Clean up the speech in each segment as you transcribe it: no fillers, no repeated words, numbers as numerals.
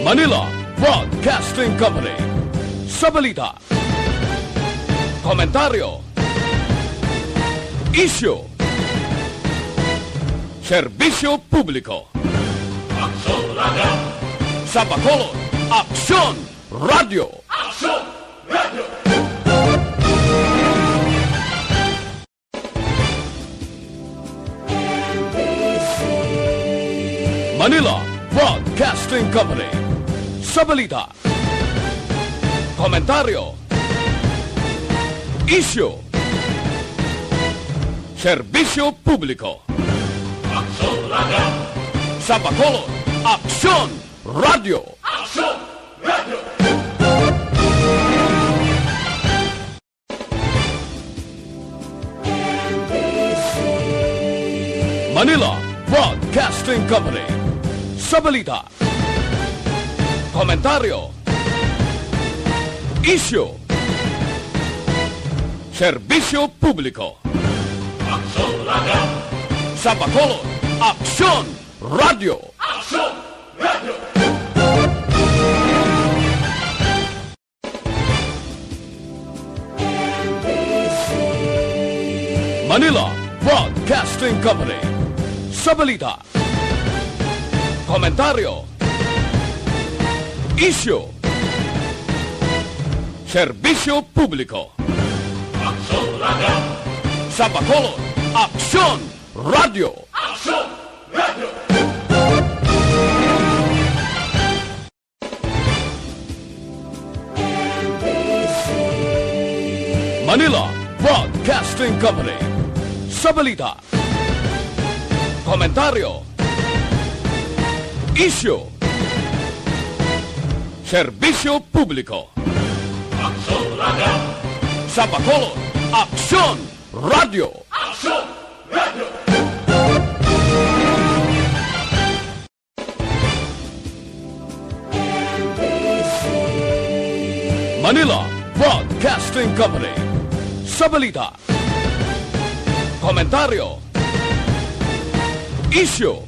Manila Broadcasting Company. Sa balita, komentaryo, isyu, serbisyo publiko. Aksyon Radio! Sa Bacolod, Aksyon Radio! Aksyon Radio! Manila Broadcasting Company. Sa balita, komentaryo, isyu, serbisyo publiko. Aksyon Radio! Sa Bacolod, Aksyon Radio! Aksyon Radio! Manila Broadcasting Company. Sa balita, komentaryo, isyu, serbisyo publiko. Aksyon Radio! Sa Bacolod, Aksyon Radio! Aksyon Radio! Manila Broadcasting Company. Sa balita, komentaryo, isyu, serbisyo publiko. Aksyon Radio! Sa Bacolod, Aksyon Radio! Aksyon Radio! Manila Broadcasting Company. Sa balita, komentaryo, isyu, serbisyo publiko. Aksyon Radio! Sa Bacolod, Aksyon Radio! Aksyon Radio! Manila Broadcasting Company. Sa balita, komentaryo, isyu,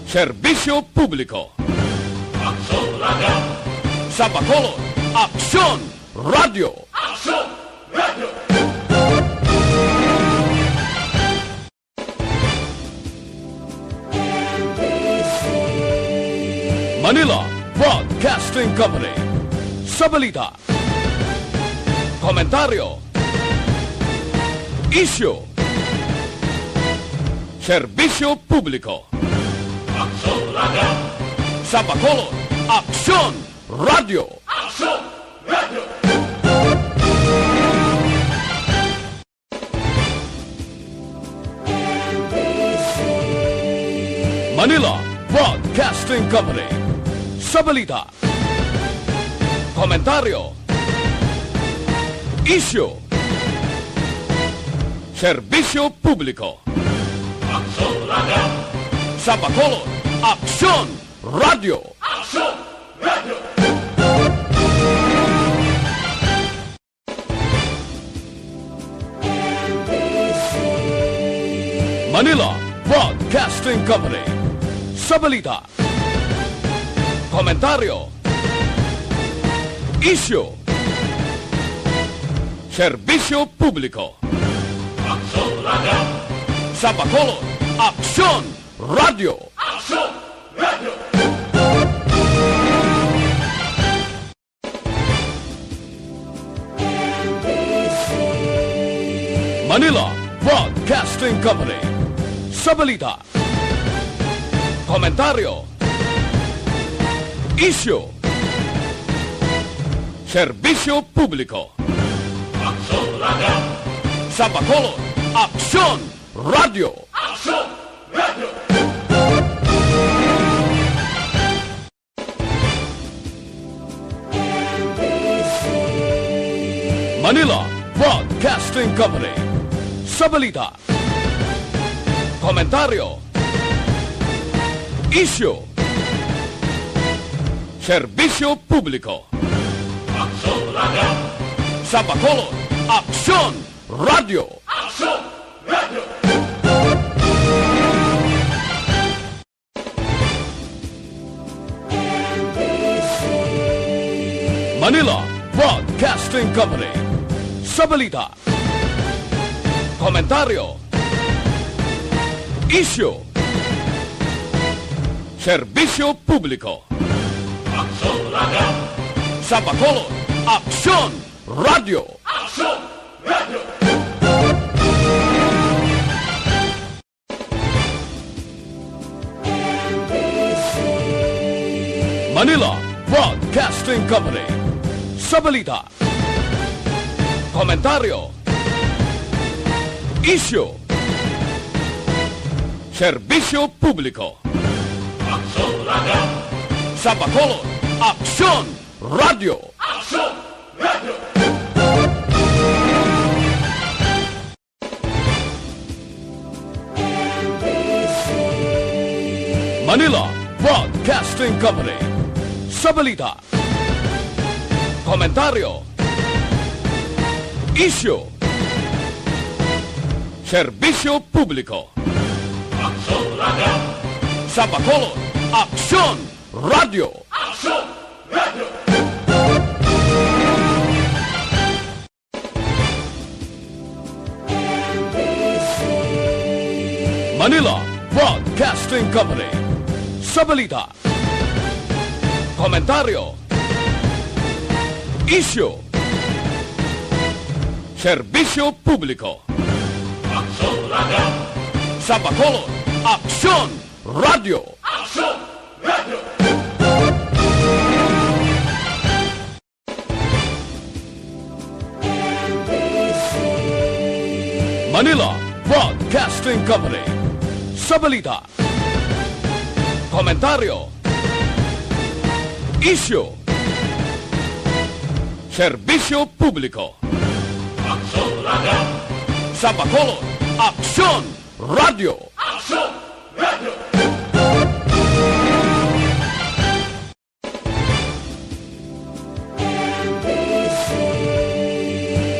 serbisyo publiko. Aksyon Radio! Sa Bacolod, Aksyon Radio! Aksyon Radio! Manila Broadcasting Company. Sa balita, komentaryo, isyu, serbisyo publiko. Aksyon Radio! Sa Bacolod, Aksyon Radio! Aksyon Radio! Manila Broadcasting Company. Sa balita, komentaryo, isyu, serbisyo publiko. Aksyon Radio! Sa Bacolod, Aksyon Radio! Aksyon Radio! Manila Broadcasting Company. Sa balita, komentaryo, isyu, serbisyo publiko. Aksyon Radio! Sa Bacolod, Aksyon Radio! Aksyon Radio! Manila Broadcasting Company. Sa balita, komentaryo, isyu, serbisyo publiko. Aksyon Radio! Sa Bacolod, Aksyon Radio! Aksyon Radio! Manila Broadcasting Company. Sa balita, komentaryo, isyu, serbisyo publiko. Aksyon Radio! Sa Bacolod, Aksyon Radio! Aksyon Radio! Manila Broadcasting Company. Sa balita, komentaryo, isyu, serbisyo publiko. Aksyon Radio! Sa Bacolod, Aksyon Radio! Aksyon Radio! Manila Broadcasting Company. Sa balita, komentaryo, isyu, serbisyo publiko. Aksyon Radio! Sa Bacolod, Aksyon Radio! Aksyon Radio! Manila Broadcasting Company. Sa balita, komentaryo, isyu, serbisyo publiko. Aksyon Radio! Sa Bacolod, Aksyon Radio! Aksyon Radio! Manila Broadcasting Company. Sa balita, komentaryo, isyu, serbisyo publiko. Aksyon Radio! Sa Bacolod, Aksyon Radio! Aksyon Radio! Manila Broadcasting Company. Sa balita, komentaryo, isyu, serbisyo publiko. Aksyon Radio! Sa Bacolod, Aksyon Radio! Aksyon Radio!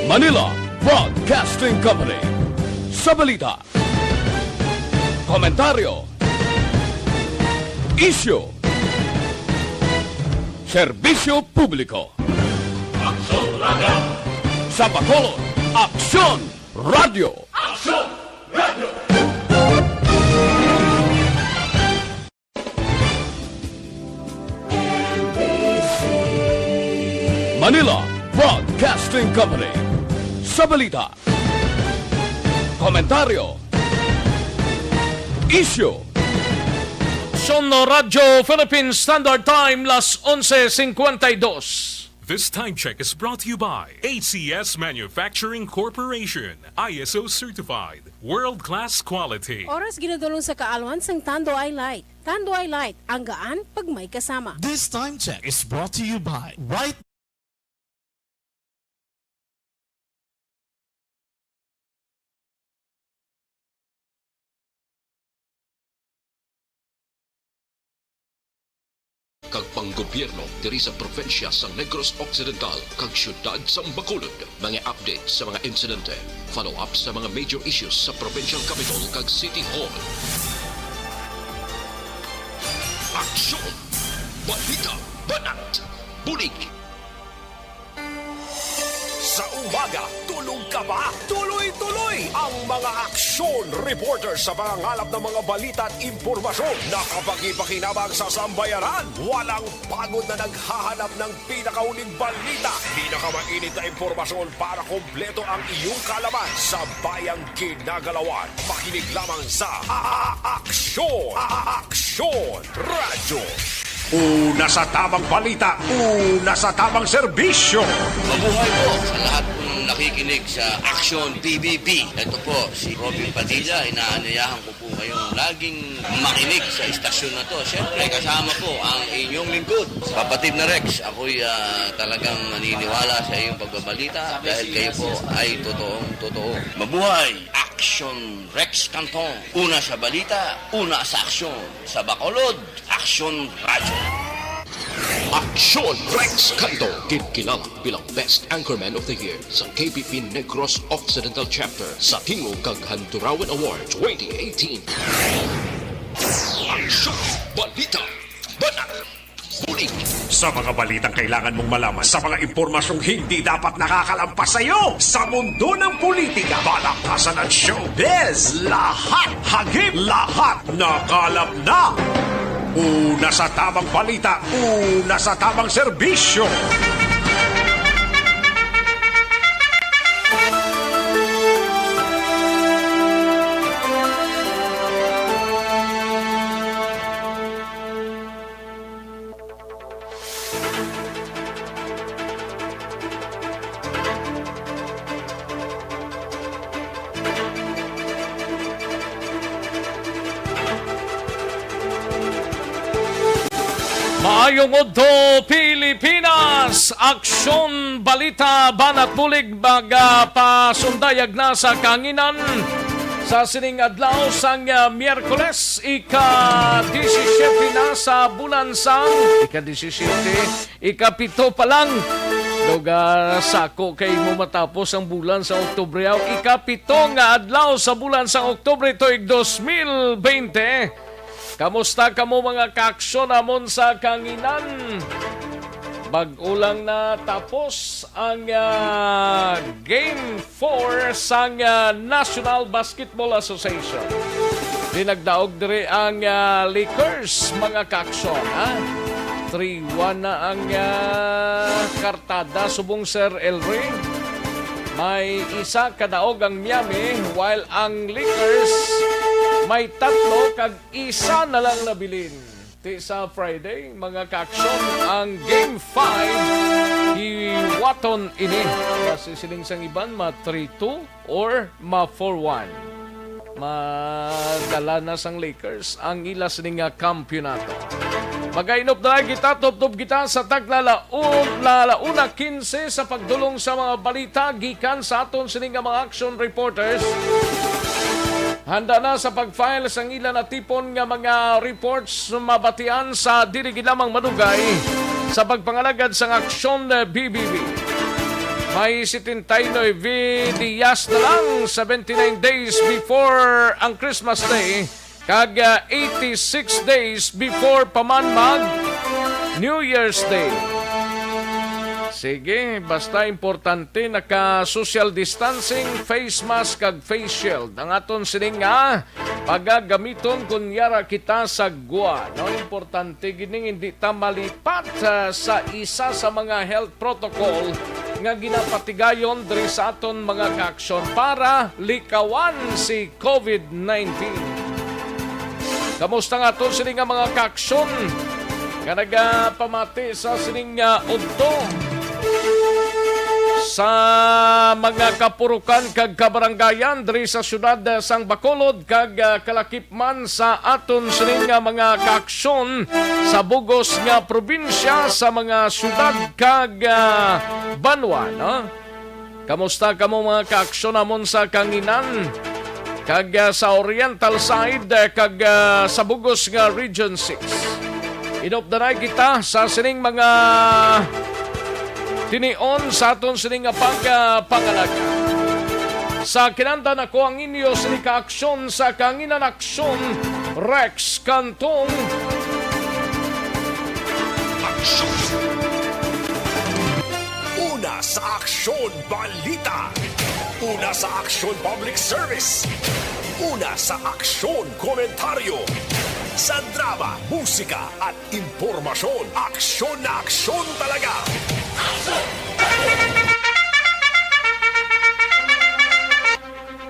Manila Broadcasting Company. Sa balita, komentaryo, isyu, serbisyo publiko. Aksyon Radio! Sa Bacolod, Aksyon Radio! Aksyon Radio! Manila Broadcasting Company. Sa balita, komentaryo, isyu, Sono Radyo Philippine Standard Time, las 11:52. This time check is brought to you by ACS Manufacturing Corporation, ISO certified, world-class quality. Oras ginadulong sa kaalwan sang Tando I Light. Tando I Light, ang gaan pag may kasama. This time check is brought to you by White kag panggobyerno diri sa propensya sa Negros Occidental kag syudad sa Bacolod. Mga update sa mga insidente, follow up sa mga major issues sa provincial capital kag City Hall. Aksyon! Balita! Banat! Bulig! Sa umaga, tulog ka ba? Tuloy-tuloy ang mga aksyon reporter sa pangangalap ng mga balita at impormasyon na kapag-ipakinabang sa sambayaran. Walang pagod na naghahanap ng pinakauling balita. Pinakamainit na impormasyon para kompleto ang iyong kalaman sa bayang kinagalawan. Makinig lamang sa Aksyon! Aksyon Radio! Una sa tamang balita, una sa tamang serbisyo. Mabuhay po sa lahat ng nakikinig sa Action PBB. Ito po si Robin Padilla. Inaanayahan ko po kayong laging makinig sa istasyon na to. Siyempre kasama po ang inyong lingkod. Kapatid na Rex, ako'y talagang naniniwala sa iyong pagbabalita dahil kayo po ay totoong-totoo. Mabuhay! Action Rex Canton. Una sa balita, una sa aksyon. Sa Bacolod, Action Radio. Aksyon Rex Canto, kinilala bilang Best Anchorman of the Year sa KBP Negros Occidental Chapter sa Tingog kag Handurawan Award 2018. Aksyon! Balita! Banat! Bulig! panig. Sa mga balitang kailangan mong malaman, sa mga impormasyong hindi dapat nakakalampas sa iyo, sa mundo ng politika, balakasan at showbiz, lahat hagip, lahat nakalap na. Una sa tamang balita, una sa tamang serbisyo. Maayong udto Pilipinas, aksyon balita banat bulig baga pasundayag na sa kanginan sa sining adlaw sang Miyerkules ika-17 na sa bulan sang ika-17 ika-7 pa lang lugar sako kay mo matapos ang bulan sa Oktubre ika-7 nga adlaw sa bulan sa Oktubre tuig 2020. Kamusta kamo mga kaaksyon namon sa kanginan? Bag-ulang na tapos ang Game 4 sang National Basketball Association. Dinagdaog dire ang Lakers mga kaaksyon. 3-1 na ang kartada subong Sir Elry. May isa kadaog ang Miami while ang Lakers may 3 kag isa na lang nabilin. Ti sa Friday, mga kaaksyon, ang Game 5 hiwaton ini. Kasi siling sang iban, ma 3-2 or ma 4-1. Madala na sang Lakers ang ila sining kampyonato. Magainop na kita, top kita sa taglalauna 15 sa pagdulong sa mga balita gikan sa aton sining mga action reporters. Handa na sa pag-file sang ilan na tipon nga mga reports mabatian sa dili lamang madugay sa pagpangalagad sang aksyon BBB. May 79 días na lang, 79 days before ang Christmas Day, kag 86 days before paman mag New Year's Day. Sige, basta importante naka-social distancing, face mask kag face shield. Ang aton sining nga pagagamiton kunyara kita sa gwa. No, importante gining hindi ta malipat sa isa sa mga health protocol nga ginapatigayon diri sa aton mga kaaksyon para likawan si COVID-19. Kamusta nga aton sining nga mga kaaksyon nga nagapamati sa sining udto sa mga kapurukan kag kabaranggayan diri sa syudad sang Bacolod kag kalakipman sa aton sining mga kaaksyon sa bugos nga probinsya sa mga syudad kag banwa, no? Kamusta kamo mga kaaksyon namon sa kanginan kag sa Oriental side kag sa bugos nga Region 6. Inopdanay kita sa sining mga tinion sa aton sining pangalaga. Sa kinanda na ko ang inyo sining kaaksyon sa kanginan aksyon Rex Cantong. Aksyon! Una sa aksyon balita. Una sa aksyon public service. Una sa aksyon komentaryo. Sa drama, musika at impormasyon. Aksyon na aksyon talaga.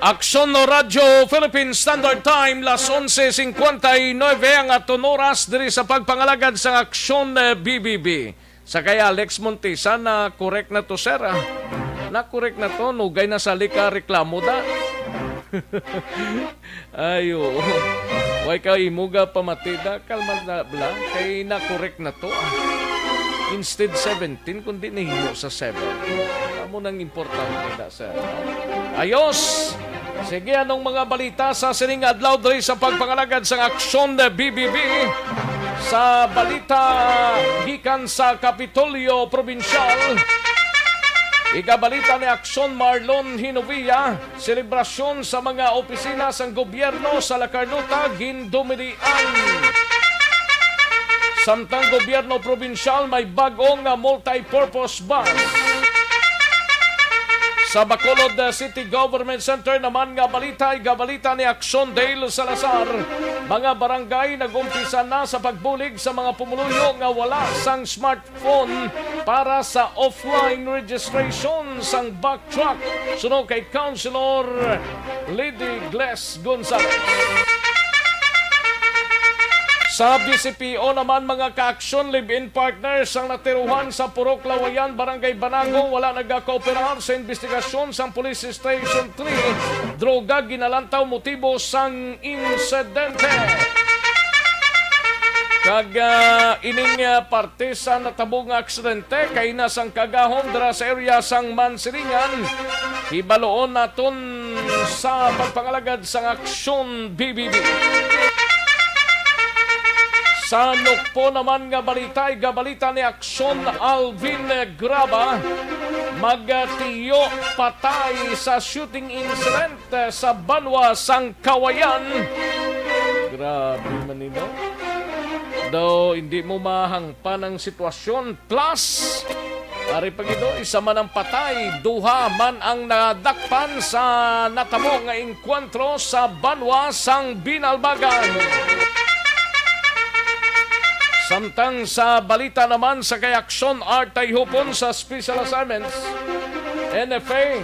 Aksyon no Radyo Philippine Standard Time las 11:59 ang aton oras diri sa pagpangalagad sa aksyon BBB. Sa kaya Alex Montesa na correct na to sir. Na correct na to, nugay na sa lika reklamo da. Ayo. Way ka imuga pamatida kalma na bla kay na correct na to. Instead 17 kundi nahimo sa 7. Amo nang importante da sir. Ayos. Sige, anong mga balita sa sining adlaw diri sa pagpangalagad sa aksyon BBB? Sa balita gikan sa Kapitolyo Provincial, ikabalita ni Aksyon Marlon Hinovia, selebrasyon sa mga opisina sang gobyerno sa Lacarnota gindumilian. Samtang gobyerno probinsyal may bagong multi-purpose bus. Sa Bacolod City Government Center naman nga balita ni Action Dale Salazar. Mga barangay nagumpisa na sa pagbulig sa mga pumuluyo nga wala sang smartphone para sa offline registration sang backtrack. Suno kay Councilor Lady Gles Gonzalez. Sa BCPO naman mga ka-aksyon, live-in partners ang natiruhan sa Purok Lawayan, Barangay Banago, wala nagkakooperar sa investigasyon sa Police Station 3. Droga ginalantaw motibo sang insidente. Ining parte sa natabong aksidente kay nasang kagahom dara sa area sang Mansiringan. Ibaloon naton sa pagpangalagad sang Aksyon BBB. Sa Nukpo naman nga balita ni Aksyon Alvin Graba, magtiyo patay sa shooting incident sa Banwa sang Kawayan. Grabe man nino. Daw hindi mo mahangpan ang sitwasyon. Plus, ari pag ito, isa man ang patay, duha man ang nadakpan sa natamo nga enkwentro sa Banwa sang Binalbagan. Samtang sa balita naman sa kay Aksyon Artay Hupon sa Special Assignments, NFA,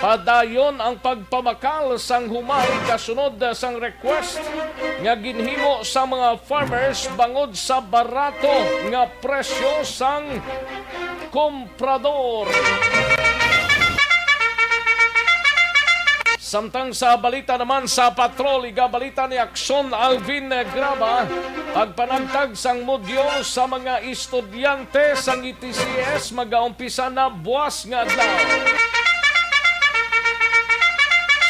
padayon ang pagpamakal sang humay kasunod sang request nga ginhimo sa mga farmers bangod sa barato nga presyo sang komprador. Samtang sa balita naman sa patrol, balita ni Aksyon Alvin Graba, pagpanagtag sang modyo sa mga estudyante sang ETCS magaumpisa na buwas nga adlaw.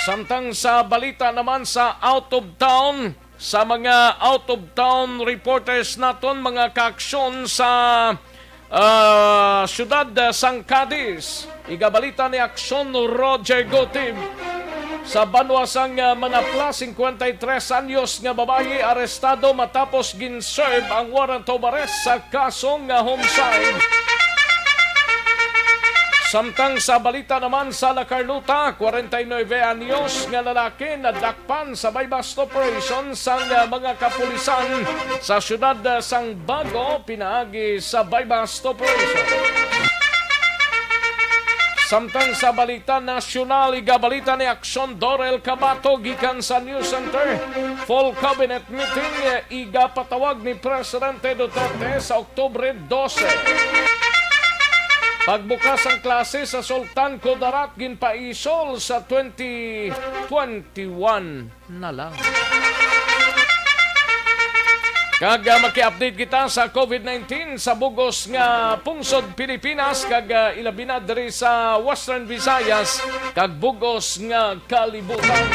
Samtang sa balita naman sa out of town, sa mga out of town reporters naton mga kaaksyon sa syudad sang Cadiz, igabalita ni Aksyon Roger Gotib. Sa Banwa sang Manapla, 53 anyos nga babae arestado matapos gin-serve ang warrant of arrest sa kasong homicide. Samtang sa balita naman sa La Carlota, 49 anyos nga lalaki nadakpan sa bypass operation sang mga kapulisan sa syudad sang Bago, pinaagi sa bypass operation. Samtang sa balita nasyonal, igabalita ni Aksyon Dorel Cabato gikan sa News Center. Full cabinet meeting igapatawag ni Presidente Duterte sa Oktubre 12. Pagbukas ang klase sa Sultan Kudarat ginpaisol sa 2021 na lang. Kag maki-update kita sa COVID-19 sa bugos nga pungsod Pilipinas kag ilabi na diri sa Western Visayas kag bugos nga kalibutan.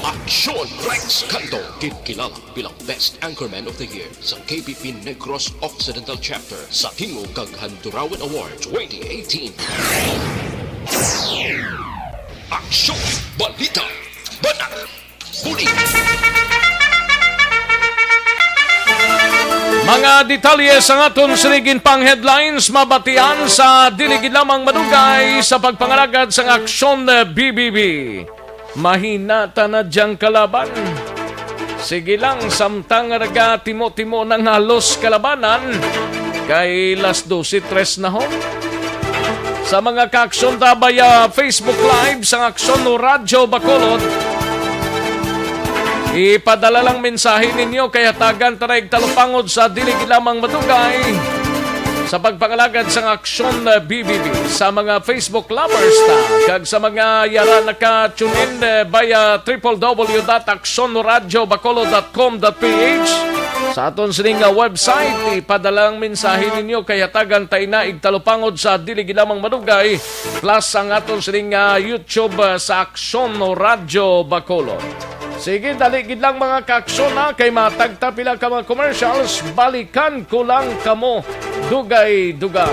Aksyon Rex Canto, kilala bilang Best Anchorman of the Year sa KBP Negros Occidental Chapter sa Tingog kag Handurawan Award 2018. Aksyon Balita Banat Huli. Mga detalye sa aton sinigin pang headlines mabatian sa diligid lamang madugay sa pagpangalagad sa Aksyon BBB. Mahina na diyang kalaban. Sige lang, samtang raga timo-timo ng halos kalabanan kay las 12:03 na ho. Sa mga ka-aksyon tabaya Facebook Live sa Aksyon Radyo Bacolod, ipadala lang mensahe ninyo kaya tagan taray talupangod sa diligid lamang madugay sa pagpangalagad sa Aksyon BBB sa mga Facebook lovers ta kag sa mga yara naka-tune in via www.aksyonradiobacolod.com.ph sa aton sining website. Ipadala lang mensahe ninyo kaya tagan tay na igtalupangod sa diligid lamang madugay plus ang aton sining YouTube sa Aksyon Radyo Bacolod. Sige, daligid lang mga kaaksyon na kay matagtapila ka mga commercials. Balikan ko lang kamo. Dugay-dugay.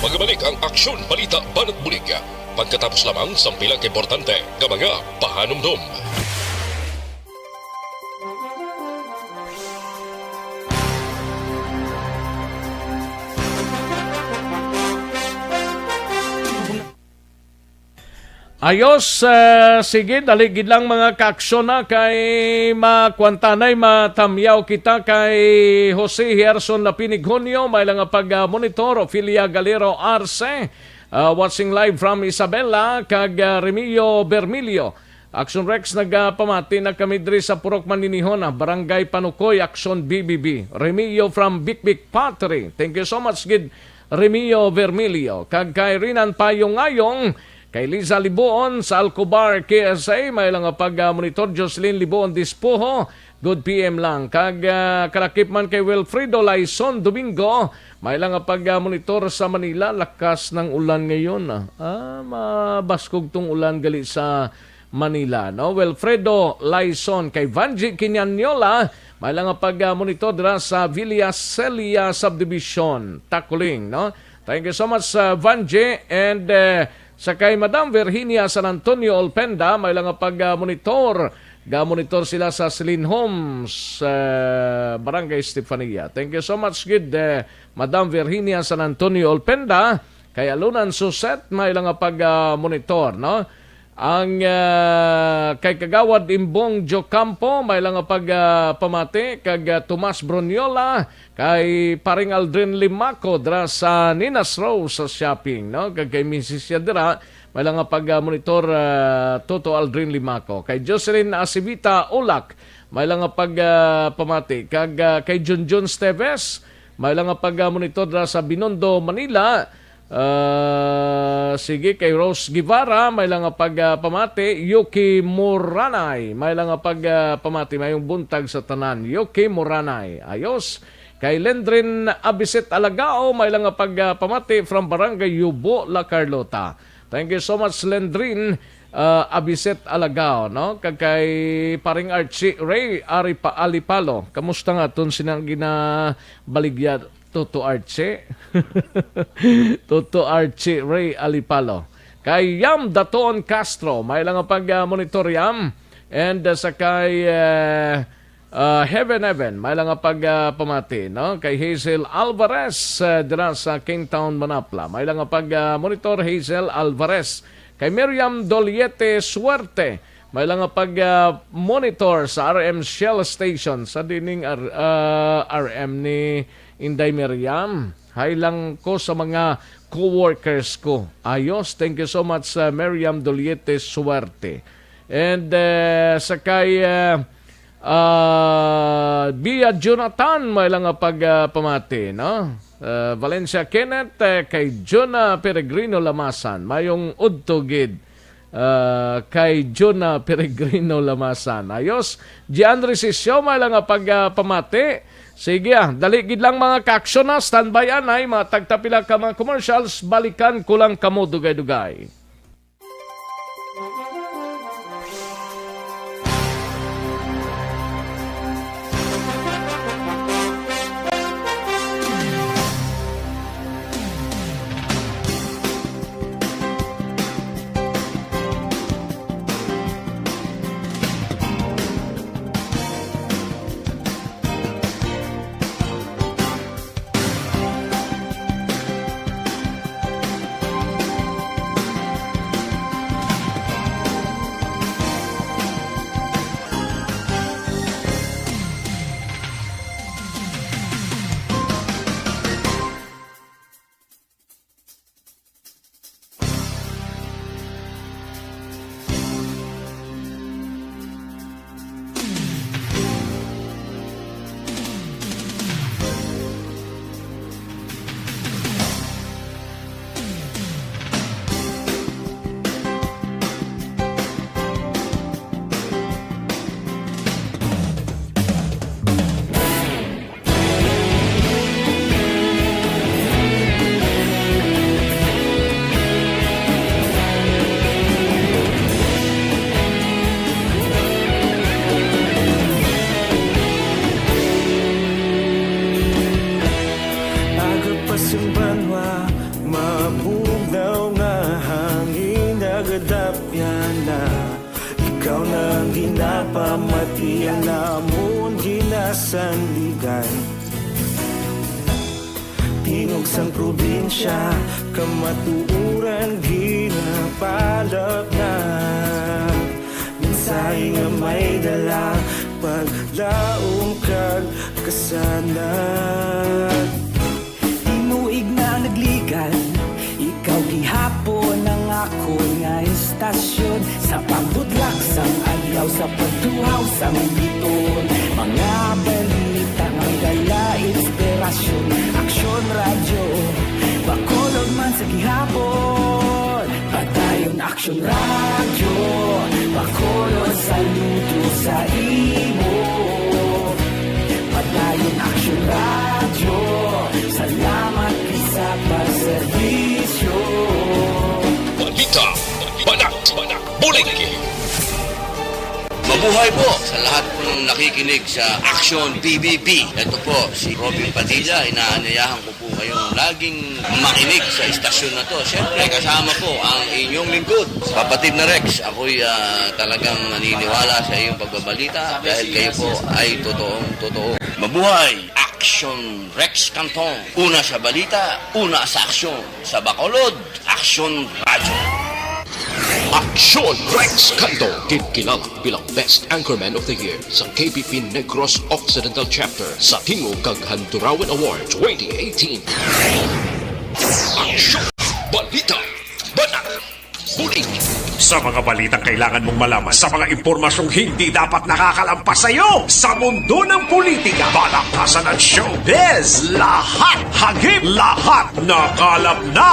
Magbalik ang Aksyon Balita Banat Bulig pagkatapos lamang sa pilang importante nga mga pahanumdum. Ayos, sige, daligid lang mga kaaksyon na kay makwantanay matamyaw kita kay Jose Hierson Lapinig Junio, may lang pag-monitor, Ophelia Galero Arce, watching live from Isabela, kag Remilio Bermilio. Action Rex nagpamati na kami diri sa Purok Maninihon, Barangay Panukoy, Action BBB. Remilio from Bikbik Pottery. Thank you so much, Gid Remilio Bermilio. Kag kay Rinan Payong-Ayong, kay Liza Liboon sa Alcobar, KSA, may lang pag-monitor. Jocelyn Liboon Dispuho, good PM lang. Kag kalakip man kay Wilfredo Laison Domingo, may lang pag-monitor sa Manila. Lakas ng ulan ngayon. Mabaskog tong ulan gali sa Manila. No? Wilfredo Laison kay Vanji Quinanyola, may lang pag-monitor dira sa Villa Celia Subdivision, Takuling. No? Thank you so much, Vanji. And sa kay Madam Virginia San Antonio Olpenda, may lang pag-monitor. Ga-monitor sila sa Celine Homes, Barangay Estefania. Thank you so much, good Madam Virginia San Antonio Olpenda. Kay Alunan Suset, may lang pag-monitor. No? Ang kay Kagawad Imbong Jocampo, may lang pamati. Kag Tomas Broniola, kay Paring Aldrin Limaco dra sa Ninas Row sa shopping. No? Kag kay Mrs. Yadira, may lang pag-monitor Toto Aldrin Limaco. Kay Jocelyn Asivita Ulak, may lang pamati. Kag kay Junjun Steves, may lang pag-monitor dra sa Binondo, Manila. Sige, kay Rose Guevara, may lang pamati. Yuki Moranay, may lang pamati. Mayong buntag sa tanan. Yuki Moranay. Ayos. Kay Lendrin Abiset Alagao, may lang pamati from Barangay Yubo, La Carlota. Thank you so much, Lendrin Abiset Alagao. No? Kay Paring Archie Ray Alipalo. Kamusta nga itong sinang ginabaligyan? Toto Archie. Toto Archie Ray Alipalo. Kay Yam Daton Castro, may lang pag-monitor Yam. And sa kay Heaven, may lang pamati. No? Kay Hazel Alvarez, dira sa Kingtown, Manapla. May lang pag-monitor Hazel Alvarez. Kay Miriam Doliete Suerte, may lang pag-monitor sa RM Shell Station sa dining RM ni Inday Miriam. Hay lang ko sa mga co-workers ko. Ayos, thank you so much, Miriam Doliete Suerte. And sa kay Bia Jonathan, may lang pamati. No? Valencia Kenneth, kay Jonah Peregrino Lamasan. Mayong udtogid. Kay Jonah Peregrino Lamasan. Ayos. Gianri Sisyo, may lang pamati. Sige, daligid lang mga kaaksyon na. Standby anay, matagtapila ka mga commercials. Balikan ko lang kamo dugay-dugay. ang ginapamatian namon ginasandigan. Tingog sang probinsya, kamatuuran ginapalap na. Minsay nga may dala, paglaom kag kasanat. Inuig na nagligan, ikaw gihapon ang ako nga istasyon. Sa pambudlak sang ayaw, sa pagtuhaw sang biton. Mga balita ang dala, inspirasyon. Aksyon radyo, bakolog man sa gihapon. Padayon aksyon radyo, bakolog saludo sa imo. Padayon aksyon radyo, salamat sa pagserbisyo. Balita, banak, buliki. Mabuhay po sa lahat po ng nakikinig sa Action PBB. Ito po si Robin Padilla. Inaanyayahan ko po kayong laging makinig sa istasyon na to. Siyempre kasama po ang inyong lingkod. Kapatid na Rex, ako'y talagang naniniwala sa iyong pagbabalita dahil kayo po ay totoo. Mabuhay! Action Rex Canton. Una sa balita, una sa aksyon. Sa Bacolod, Action Radio. Aksyon Rex Canto, kilala bilang Best Anchorman of the Year sa KBP Negros Occidental Chapter sa Tingog kag Handurawan Award 2018. Aksyon, balita, banak, bulig. Sa mga balitang kailangan mong malaman, sa mga impormasyong hindi dapat nakakalampas sa iyo, sa mundo ng politika, balakasan at showbiz, lahat hagip, lahat nakalap na.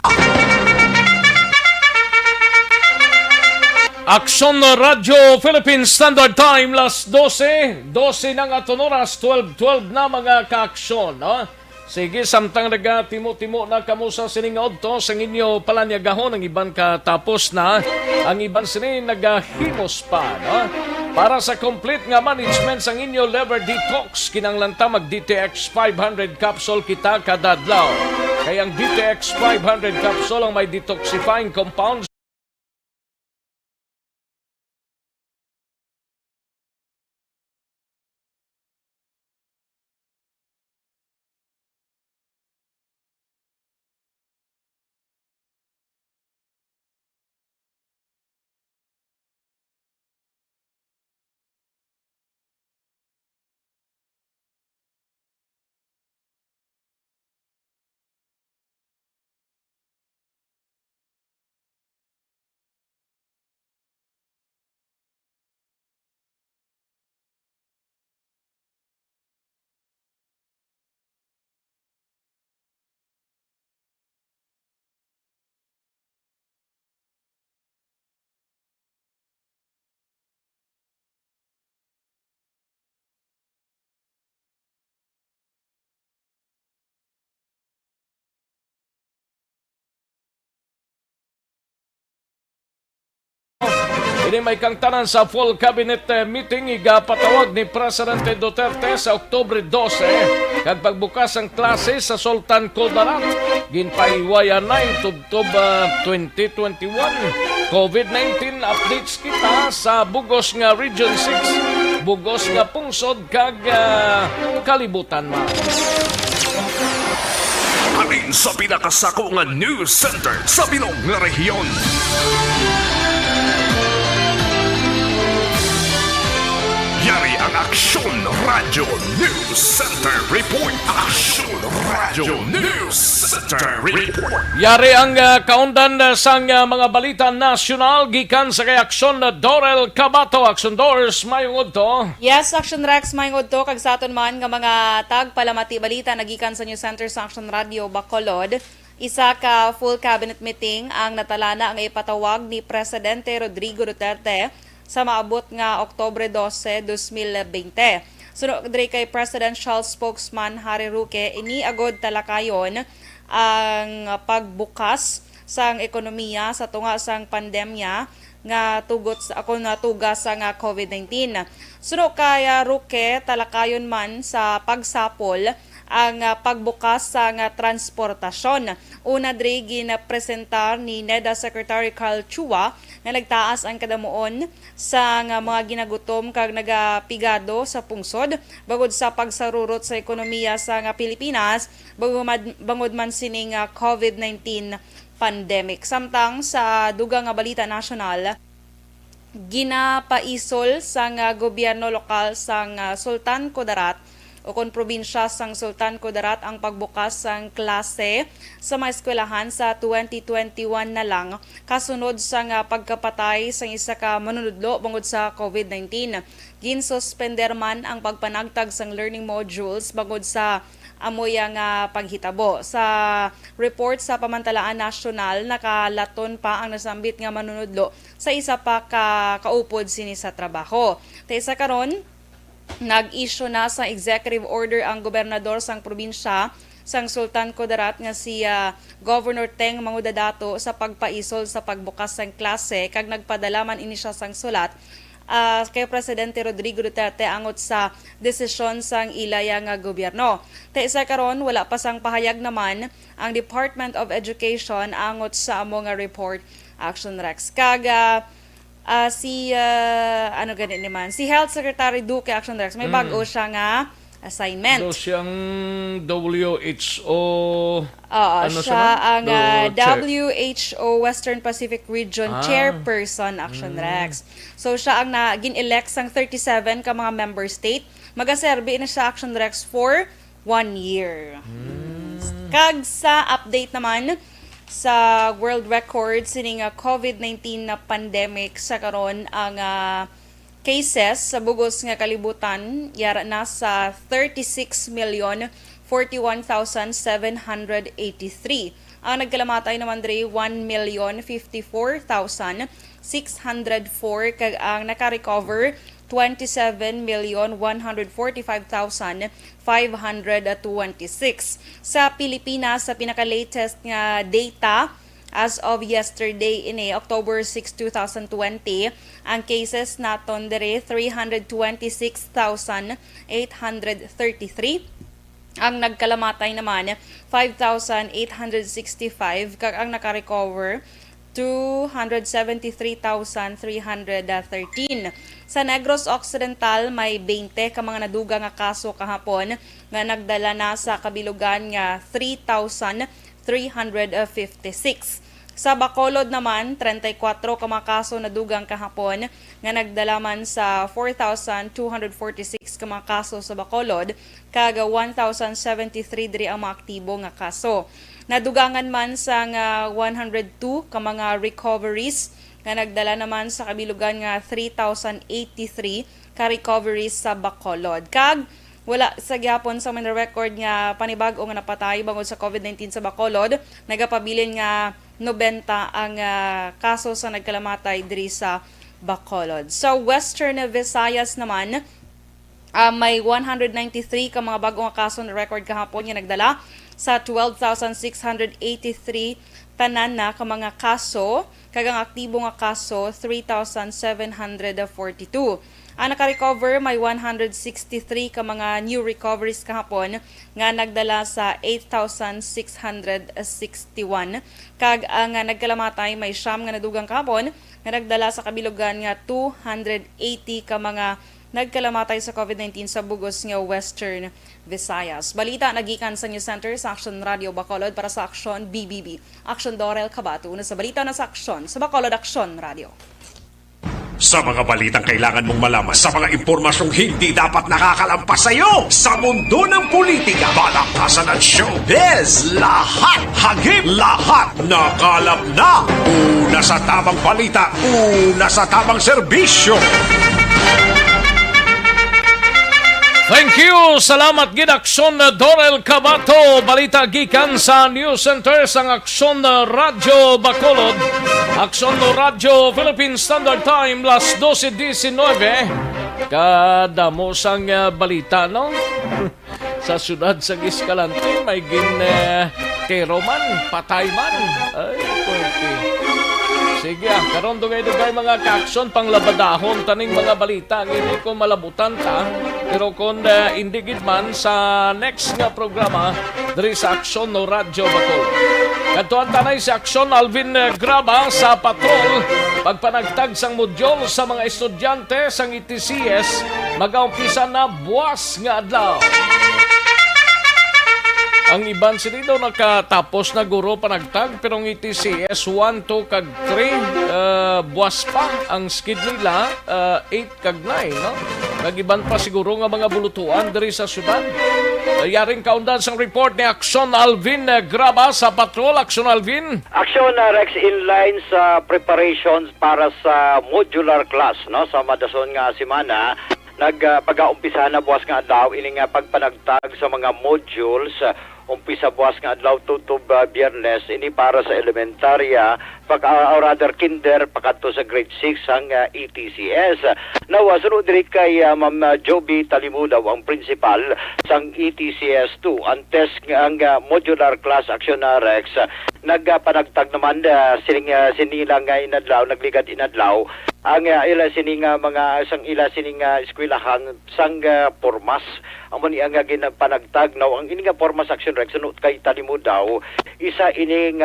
Aksyon Radyo Philippine Standard Time, las 12 ng aton oras, 12 na mga kaaksyon. No? Sige, samtang naga-timo-timo na kamo sa siningod to, sa inyo palanyagahon, ang iban katapos na, ang iban sinin nagahimos pa. No? Para sa complete nga management sang inyo liver detox, kinanglanta mag DTX 500 capsule kita kada adlaw. Kaya ang DTX 500 capsule ang may detoxifying compounds ini may kangtanan sa full cabinet meeting igapatawag ni Presidente Duterte sa Oktubre 12 kag pagbukas ang klase sa Sultan Kudarat ginpaiwaya 9 tubtob 2021. COVID-19 updates kita sa bugos nga Region 6, bugos nga pungsod kag kalibutan man. Alin sa pinakasako nga news center sa bilog nga rehiyon. Yari ang Aksyon Radio News Center Report. Aksyon Radio News Center Report. Yari ang kaundan sang mga balita nasyonal gikan sa kay Aksyon Dorel Cabato. Aksyon Doors, mayong udto. Yes, Aksyon Rex, mayong udto. Kag sa aton man nga mga tagpalamati balita nagikan sa News Center sa Aksyon Radio Bacolod. Isa ka full cabinet meeting ang natalana ang ipatawag ni Presidente Rodrigo Duterte sa maabot nga Oktubre 12, 2020. Sunod diri kay Presidential Spokesman Harry Roque, iniagod talakayon ang pagbukas sang ekonomiya sa tunga sang pandemya nga tugot sa tuga sa nga COVID-19. Sunod kay Roque, talakayon man sa pagsapol ang pagbukas sa transportasyon. Una diri ginapresentar ni NEDA Secretary Carl Chua nga nagtaas ang kadamuon sa mga ginagutom kag nagapigado sa pungsod bangod sa pagsarurot sa ekonomiya sa Pilipinas bangod man sining COVID-19 pandemic. Samtang sa dugang balita nasyonal, ginapaisol sang gobyerno lokal sang Sultan Kudarat o kon probinsya sang Sultan Kudarat ang pagbukas sang klase sa mga eskwelahan sa 2021 na lang kasunod sang pagkapatay sang isa ka manunudlo bangod sa COVID-19. Ginsuspender man ang pagpanagtag sang learning modules bangod sa amoy ang paghitabo. Sa report sa Pamantalaan Nasyonal, nakalaton pa ang nasambit nga manunudlo sa isa pa kaupod sini sa trabaho. Taysa karon, nag-issue na sa executive order ang gobernador sang probinsya sang Sultan Kudarat nga si Governor Teng Mangudadato sa pagpaisol sa pagbukas sang klase kag nagpadala man ini siya sang sulat kay Presidente Rodrigo Duterte angot sa desisyon sang ilaya nga gobyerno. Taysa karon wala pa sang pahayag naman ang Department of Education angot sa amo nga report Action Rex. Kaga si Health Secretary Duque Action Rex may bago siya nga assignment. So siyang WHO siya ang WHO Western Pacific Region Chairperson Action Rex. So siya ang gin-elect sang 37 ka mga member state. Magaserbi na siya Action Rex for 1 year. Kag sa update naman sa world record sining COVID-19 na pandemic sa karon ang cases sa bugos nga kalibutan yara na sa 36,041,783. Ang nagkalamatay naman diri 1,054,604 kag ang naka-recover 27,145,526. Sa Pilipinas, sa pinaka-latest nga data as of yesterday October 6, 2020, ang cases naton dere 326,833. Ang nagkalamatay naman 5,865 kag ang naka-recover 273,313. Sa Negros Occidental may 20 ka mga naduga nga kaso kahapon nga nagdala na sa kabilugan nga 3,356. Sa Bacolod naman 34 ka mga kaso nadugang kahapon nga nagdala man sa 4,246 ka mga kaso sa Bacolod kag 1,073 diri ang mga aktibo nga kaso. Nadugangan man sa 102 ka mga recoveries nga nagdala naman sa kabilugan nga 3,083 ka recoveries sa Bacolod. Kag wala sa gyapon sa mga record nga panibag-o nga napatay bangod sa COVID-19 sa Bacolod, nagapabilin nga 90 ang kaso sa nagkalamatay diri sa Bacolod. Sa Western Visayas naman, may 193 ka mga bagong kaso na record kahapon nga nagdala sa 12,683 tanan na ka mga kaso, kag ang aktibo nga kaso 3,742. Ang naka-recover may 163 ka mga new recoveries kahapon nga nagdala sa 8,661. Kag ang nagkalamatay may siyam nga nadugang kahapon nga nagdala sa kabilugan nga 280 ka mga nagkalamatay sa COVID-19 sa bugos nga Western Visayas. Balita nagikan sa News Center sa Action Radio Bacolod para sa Action BBB. Action Dorel Cabato na sa balita na sa Action sa Bacolod Action Radio. Sa mga balitang kailangan mong malaman, sa mga impormasyong hindi dapat nakakalampas sa iyo, sa mundo ng politika, balakasan at showbiz, lahat hagip, lahat nakalap na. Una sa tamang balita, una sa tamang serbisyo. Thank you! Salamat gid Action Dorel Cabato. Balita gikan sa News Center sang Action Radio Bacolod. Action Radio Philippine Standard Time las 12:19. Kada mo sang balita no. Sa syudad sa Escalante may kay Roman patay man. Ay, okay. Sige, karon dugay-dugay mga ka-action panglabadahon taning mga balita. Hindi ko malabutan ta. Pero kung hindi gid man sa next nga programa diri sa Aksyon no Radyo Bacolod. Kadtuan tanay si Aksyon Alvin Graba sa patrol pagpanagtag sang module sa mga estudyante sang ETCS mag-aumpisa na buwas nga adlaw. Ang iban sila daw nakatapos na guro panagtag pero ang ETCS 1, 2, kag 3 buwas pa ang skid nila 8 kag 9 no? Nag-iban pa siguro nga mga bulutuan diri sa syudad. Yaring kaundan sang report ni Aksyon Alvin Graba sa patrol. Aksyon Alvin. Aksyon Rex inline sa preparations para sa modular class no sa madason nga semana nagpag-aumpisa na buwas nga adlaw ini nga pagpanagtag sa mga modules umpisa buwas nga adlaw tutob Biyernes ini para sa elementarya or rather kinder pakadto sa grade 6 ang ETCS. Now sunod diri kay Ma'am Joby Talimudaw ang principal sang ETCS 2 ang test ang modular class Aksyon Rex nagpanagtag naman sinilang nga inadlaw nagligad inadlaw ang ila sining mga sang ila sining eskwelahan sang pormas amo ni ang ginagpanagtag now ang ini nga pormas Aksyon Rex sunod kay Talimudaw isa ining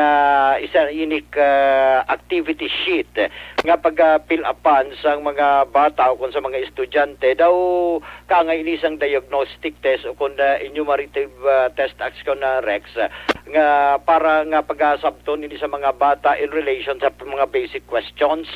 activity sheet nga pag-fill upan sang mga bata o kung sa mga estudyante daw kangay ini sang diagnostic test o kung enumerative test Aksyon Rex nga para nga pag-sabton ini sa mga bata in relation sa mga basic questions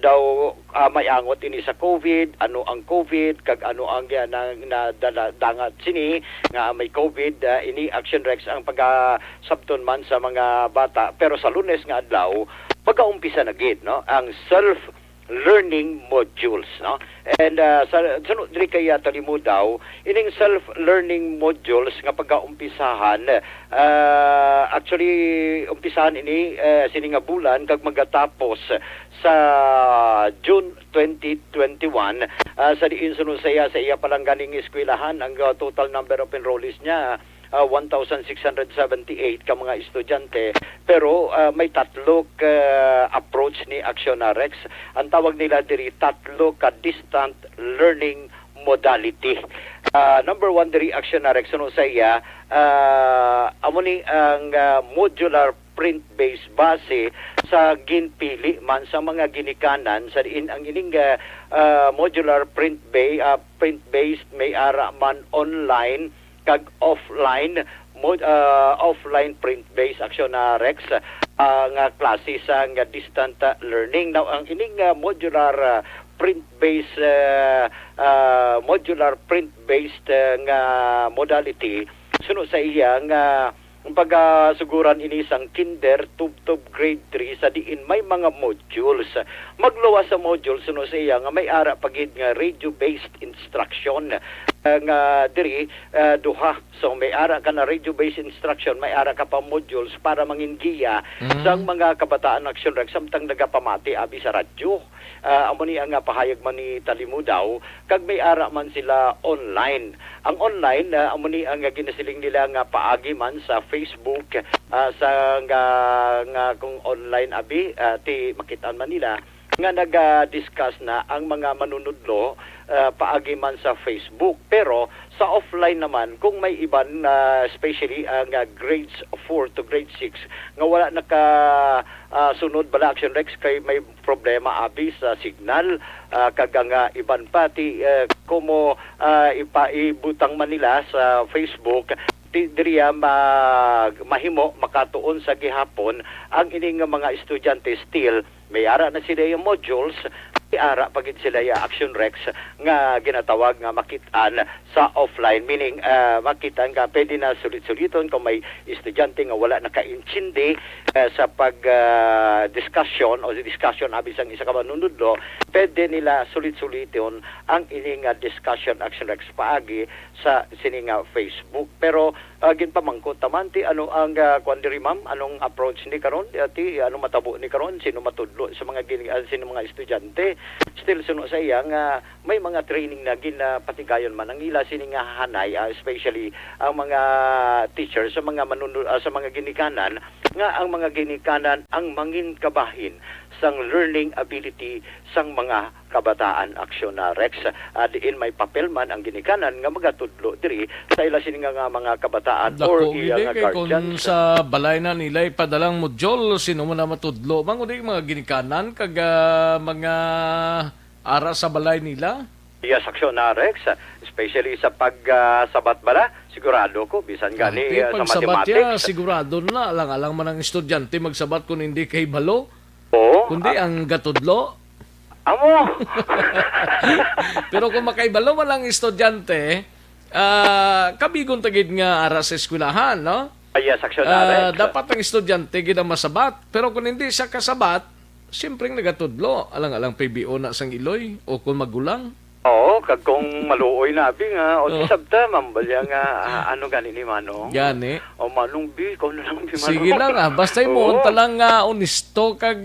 daw may angot ini sa COVID, ano ang COVID, kag ano ang dangat sini nga may COVID, ini Aksyon Rex ang pag-sabton man sa mga bata. Pero sa Lunes nga adlaw, pag-aumpisa na gid no ang self-learning modules no. And sa sunod diri kay Talimudaw, ining self-learning modules nga pag-aumpisahan actually umpisahan ini sini nga bulan kag magatapos sa June 2021 sa diin sunod sa iya palang ganing eskwelahan ang total number of enrollees niya 1,678 ka mga estudyante pero may tatlo approach ni Aksyon Rex ang tawag nila diri tatlo ka distant learning modality. Number 1 diri Aksyon Rex sunod sa iya amo ni ang modular print-based base sa ginpili man sa mga ginikanan sa diin ang ining modular print-based may ara man online kag offline offline print-based Aksyon Rex nga klase sa nga distant learning. Now ang ining modular print-based nga modality sunod sa iya nga pagasuguran ini sang kinder tub grade 3 sa diin may mga modules magluwas sa modules sunod sa iya nga may ara pagid nga radio-based instruction nga diri duha so may ara ka na radio-based instruction may ara ka pa modules para mangingiya sang mga kabataan Aksyon Rex samtang nagapamati abi sa radyo amo ni ang pahayag man ni Talimudaw kag may ara man sila online ang online amo ni ang ginasiling nila nga paagi man sa Facebook sa nga kung online abi ti makitaan man nila nga nag-discuss na ang mga manunudlo paagi man sa Facebook pero sa offline naman kung may iban especially ang grades 4 to grade 6 nga wala sunod bala Aksyon Rex kay may problema abi sa signal kag nga iban pati kumo ipaibutang man nila sa Facebook diriya mahimo makatuon sa gihapon ang ining mga estudyante still may ara na sila yung modules ara pagid sila ya Aksyon Rex nga ginatawag nga makitaan sa offline meaning makitaan ka pwede na sulit-suliton kung may estudyante nga wala nakaintindi sa pag discussion o discussion abis ang isa ka manunudlo pwede nila sulit-suliton ang ining discussion Aksyon Rex paagi sa sining Facebook pero ginpamangkot taman ti ano ang kwandiri ma'am anong approach ni karon ti ano matabo ni karon sino matudlo sa mga sino mga estudyante still suno sa iya nga may mga training na ginapatigayon man ang ila sini nga hanay especially ang mga teachers sa mga sa mga ginikanan nga ang mga ginikanan ang mangin kabahin sang learning ability sang mga kabataan aksyon na Rex. Diin may papel man ang ginikanan nga magatudlo diri sa ila sini nga mga kabataan or Dako iya gid nga kay kung guardians. sa balay na nila ipadalang modyol sino mo na matudlo man kundi mga ginikanan kag mga ara sa balay nila. Yes, aksyon na Rex, especially sa pagsabat bala, sigurado ko bisan gani sa Pagsabat ya, mathematics. sigurado na alang-alang man ang estudyante magsabat kung hindi kay balo. Oo. Kundi ang gatudlo. Amo. Pero kung makaibalo man ang estudyante, kabigon tagid nga ara sa eskwelahan, no? Yes, aksyon na Rex. Dapat ang estudyante gid ang masabat. Pero kung hindi siya kasabat, siyempre nagatudlo. Alang-alang PBO na sang iloy o kung magulang. Oo, kag kung maluoy na bi nga o di sabta mambalya nga ano gani ni Manong. Gani. O Manong bi, ko na lang bi Manong. Sige lang basta mo Oo. talang honesto kag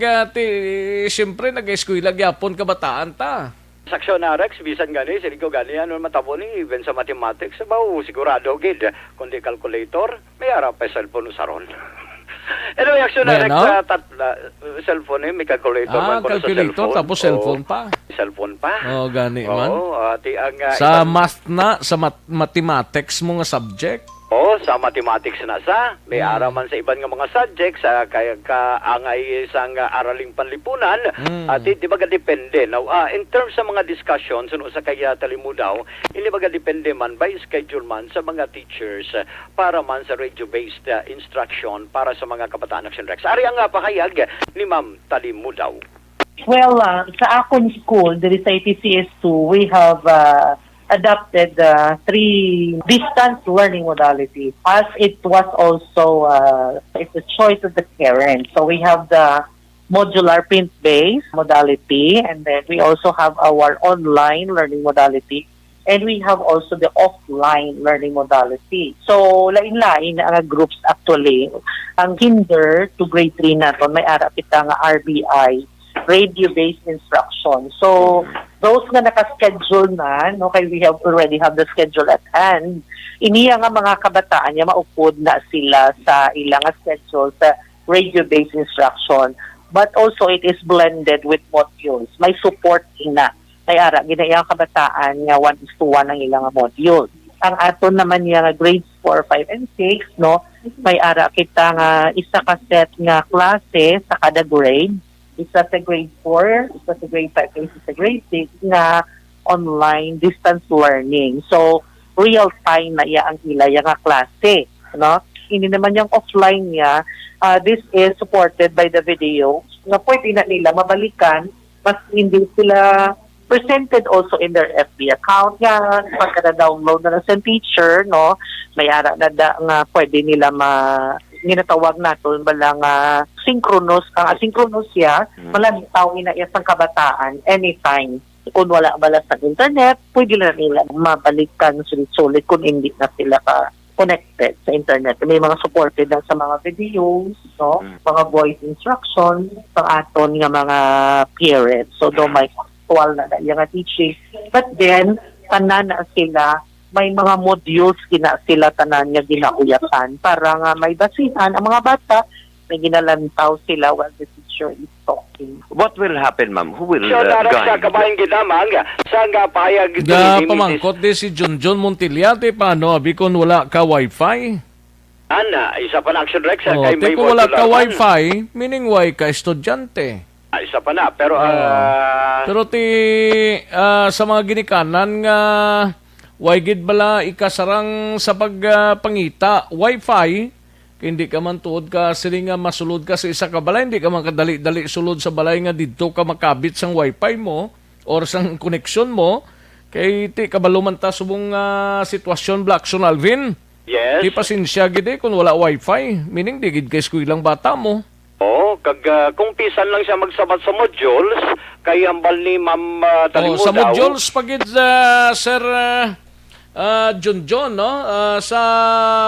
siyempre nag-eskwela gyapon kabataan ta. Saksyon na Rex, bisan gani, sili ko gani, ano matabo ni, even sa mathematics, sigurado gid, kundi calculator, may ara pa cellphone usaron. Anyway, aksyon na Rex, cellphone may calculator. Man ko Calculator sa cellphone. tapos cellphone pa. Cellphone pa. Gani man. Oo, ang Sa math na, sa mathematics mo nga subject. sa mathematics na may araman sa iban nga mga subjects kaya kaangay isang araling panlipunan at di ba depende now in terms sa mga discussion suno sa kaya talimudaw hindi ba depende man by schedule man sa mga teachers para man sa radio-based instruction para sa mga kabataan action Rex. Ari ang pahayag ni Ma'am Talimudaw. Well, sa akong school, there is ITCS2, we have adopted three distance learning modalities as it was also it's a choice of the parents. So we have the modular print-based modality, and then we also have our online learning modality, and we have also the offline learning modality. So lain-lain ang groups actually. Ang kinder to grade 3 naton may ara kita nga RBI, radio-based instruction. So, those nga naka-schedule na, no, kay we already have the schedule at hand, iniya nga mga kabataan niya maupod na sila sa ilang schedule sa radio-based instruction. But also, it is blended with modules. May support ina. Kaya ara, ginayang kabataan nga 1:1 ang ilang modules. Ang aton naman niya nga grades 4, 5, and 6, no, may ara kita nga isa ka set nga klase sa kada grade. Isa sa grade 4, isa sa grade 5, isa sa grade 6 na online distance learning. So, real time na iya ang ilaya nga klase. No? Hindi naman yung offline niya, this is supported by the video na pwede na nila mabalikan mas hindi sila presented also in their FB account yan. Pagka-download na sa teacher, no? May ara na nga pwede nila ginatawag natin balang synchronous. Ang asynchronous siya, malamitaw ina isang kabataan anytime. Kung wala bala sa internet, pwede na nila mabalikan sulit-sulit kung hindi na sila connected sa internet. May mga supported na sa mga videos, no? Mga voice instructions, pang aton nga mga parents. So, do may actual na yung teaching. But then, tanan na sila may mga modules sila tanan nga ginauyatan para nga may basihan ang mga bata may ginalantaw sila while the teacher is talking. What will happen, ma'am? Who will So, guide? sa kabayang ginamang, saan nga payag Pamangkot di si Junjun Montiliate, paano? Abi kung wala ka wifi? Ana, isa pa na action Rex. Kay may kung wala ka wifi, meaning why ka estudyante? Isa pa na, pero pero sa mga ginikanan nga gid bala ikasarang sa pagpangita wifi hindi ka man tuod ka sili nga masulod ka sa isa ka balay hindi ka man kadali-dali sulod sa balay nga didto ka makabit sang wifi mo or sang connection mo kay ti kabalo man ta subong sitwasyon Black Son Alvin. Yes. Di pasensya gid kung wala wifi meaning di gid kay eskwelaang bata mo. Kung pisan lang siya magsabat sa modules kay ambal ni Ma'am Talimudaw. Sa modules pagid Sir John, no? Sa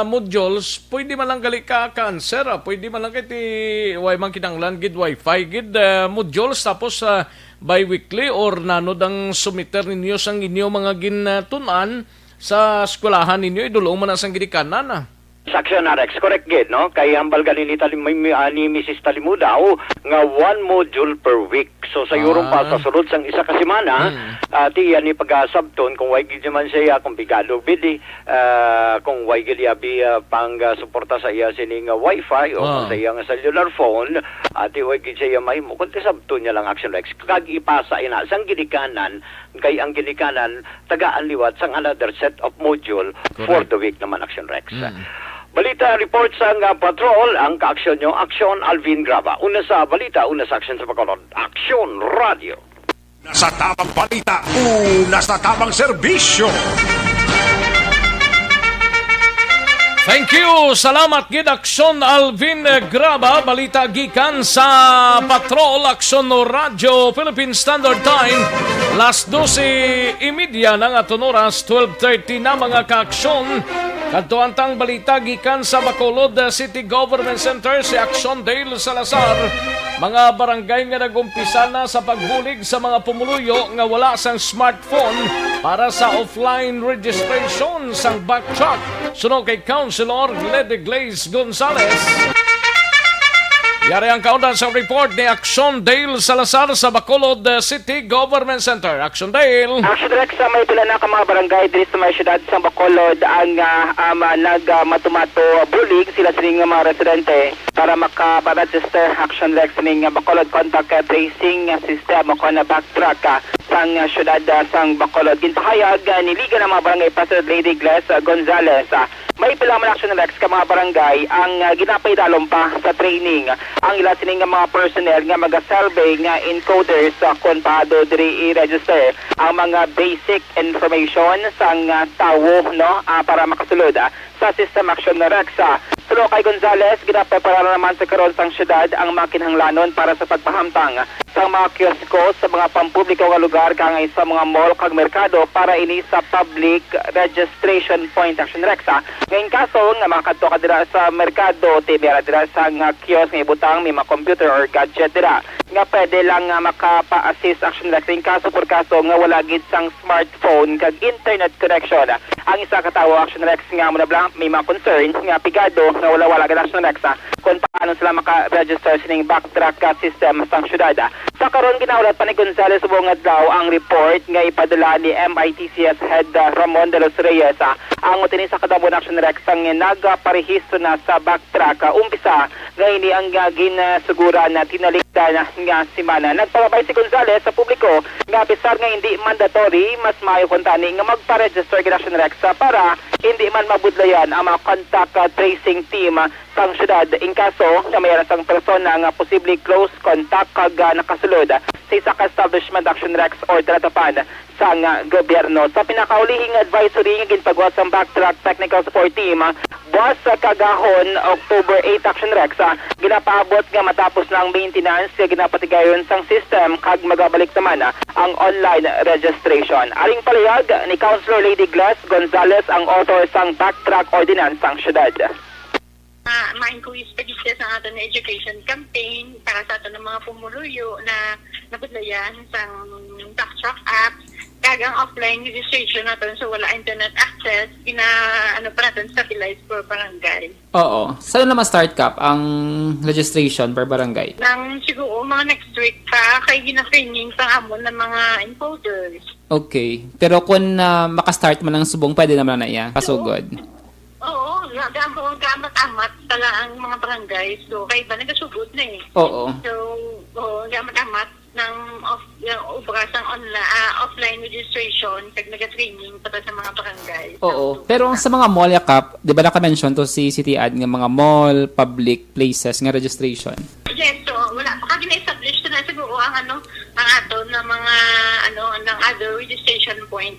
modules, pwede man lang gali ka cancer, pwede man lang kiti man kinanglan gid wifi gid modules tapos bi-weekly or nanod ang sumiter ninyo sang inyo mga gintunan sa eskwelahan ninyo idulong man sang gidikanan. Saksyon na Rex, correct gid, no? Kay hambal ganin ni ni Mrs. Talimudaw nga 1 module per week. So sa yurong pa sa sulod sang isa ka semana, ti yan ni pag-sabton kung way gid man siya kung bigado bili, kung way gid abi pang suporta sa iya sining wifi o sa iya nga cellular phone, ati way gid siya may mo kun sabton niya lang Action Rex. Kag ipasa ina sang ginikanan kay ang ginikanan tagaan liwat sang another set of module for the week naman Action Rex. Balita report sa patrol, ang ka-aksyon nyo, Aksyon Alvin Graba. Una sa balita, una sa aksyon sa Bacolod, Aksyon Radio. Nasa tamang balita, una sa tamang serbisyo. Thank you. Salamat gid Aksyon Alvin Graba. Balita gikan sa Patrol Aksyon Radio Philippine Standard Time. Last 12:30 ng aton oras, 12:30 na mga ka-aksyon. Kadtuantang balita gikan sa Bacolod City Government Center si Aksyon Dale Salazar. Mga barangay nga nagumpisa na sa pagbulig sa mga pumuluyo nga wala sang smartphone para sa offline registration sang backtrack. Sunog kay Councilor Lady Glaze Gonzales. Yari ang kaundan sa report ni Aksyon Dale Salazar sa Bacolod City Government Center. Aksyon Dale. Aksyon Rex, may pila na ka mga barangay dito sa may syudad sa Bacolod ang nagmatumato bulig sila sining mga residente para makaregister Aksyon Rex ning Bacolod contact tracing system o na backtrack sang syudad sang Bacolod. Gintahayag ni Liga ng mga barangay President Lady Glaze Gonzales. May pila man Aksyon Rex ka mga barangay ang ginapay dalom pa sa training ang ila sining mga personnel nga maga-survey nga encoders kung paado diri i-register ang mga basic information sang tawo no para makasulod sa system Aksyon Rex. Tulo kay Gonzales, ginapay para naman sa karon sang syudad ang mga kinahanglanon para sa pagpahamtang sa mga kiosko sa mga pampubliko nga lugar kangay sa mga mall kag merkado para ini sa public registration point Action Rex. Ngayon kaso nga makadto ka dira sa merkado, tibera dira sa kiosk nga ibutang may mga computer or gadget dira nga pwede lang maka-assist Action Rex in kaso por kaso nga wala gid sang smartphone kag internet connection. Ang isa ka tawo Action Rex nga mo na blank may mga concern nga pigado nga wala gid Action Rex kung paano sila maka-register sining backtrack system sa syudad. Sa karon ginaulat pa ni Gonzales subong daw ang report nga ipadala ni MITCS Head Ramon de los Reyes ang utini sa kadamon Action Rex ang nagparehistro na sa backtrack umpisa ngayon ang ginasugura na tinalikdan nga simana. Nagpabay si Gonzales sa publiko nga bisar nga hindi mandatory mas maayo kung tani nga magpa-register gid Action Rex para hindi man mabudlayan ang mga contact tracing team sang syudad in kaso nga mayroon sang persona nga posible close contact kag nakasulod sa isa ka establishment Action Rex or tratapan sang gobyerno. Sa pinakaulihing advisory nga ginpagawa sa backtrack technical support team buwas sa kagahon October 8 Action Rex ginapaabot nga matapos na ang maintenance nga ginapatigayon sang system kag magabalik naman ang online registration. Aring palayag ni Councilor Lady Glaze Gonzales ang author sang backtrack ordinance sang syudad. Ma-increase pa dito sa aton na education campaign para sa aton ng mga pumuluyo na nabudlayan sa backtrack apps kag ang offline registration natin so wala internet access pa natin stabilize per barangay. Oo. Saan naman start cap ang registration per barangay? Nang siguro mga next week pa kay gina-training sa amon ng mga encoders. Okay. Pero kung makastart man ng subong, pwede naman na iya. Kasugod. Oo, gamat-amat tala ang mga barangay. So, kaya ba nagasugod na eh. Oo. So, gamat-amat ng ubra sang offline registration kag naga-training para sa mga barangay. Oo. Pero sa mga mall yakap, di ba naka-mention to si City Ad nga mga mall, public places nga registration? Yes, so wala pa kag na-establish na siguro ang ato na mga ng other registration point.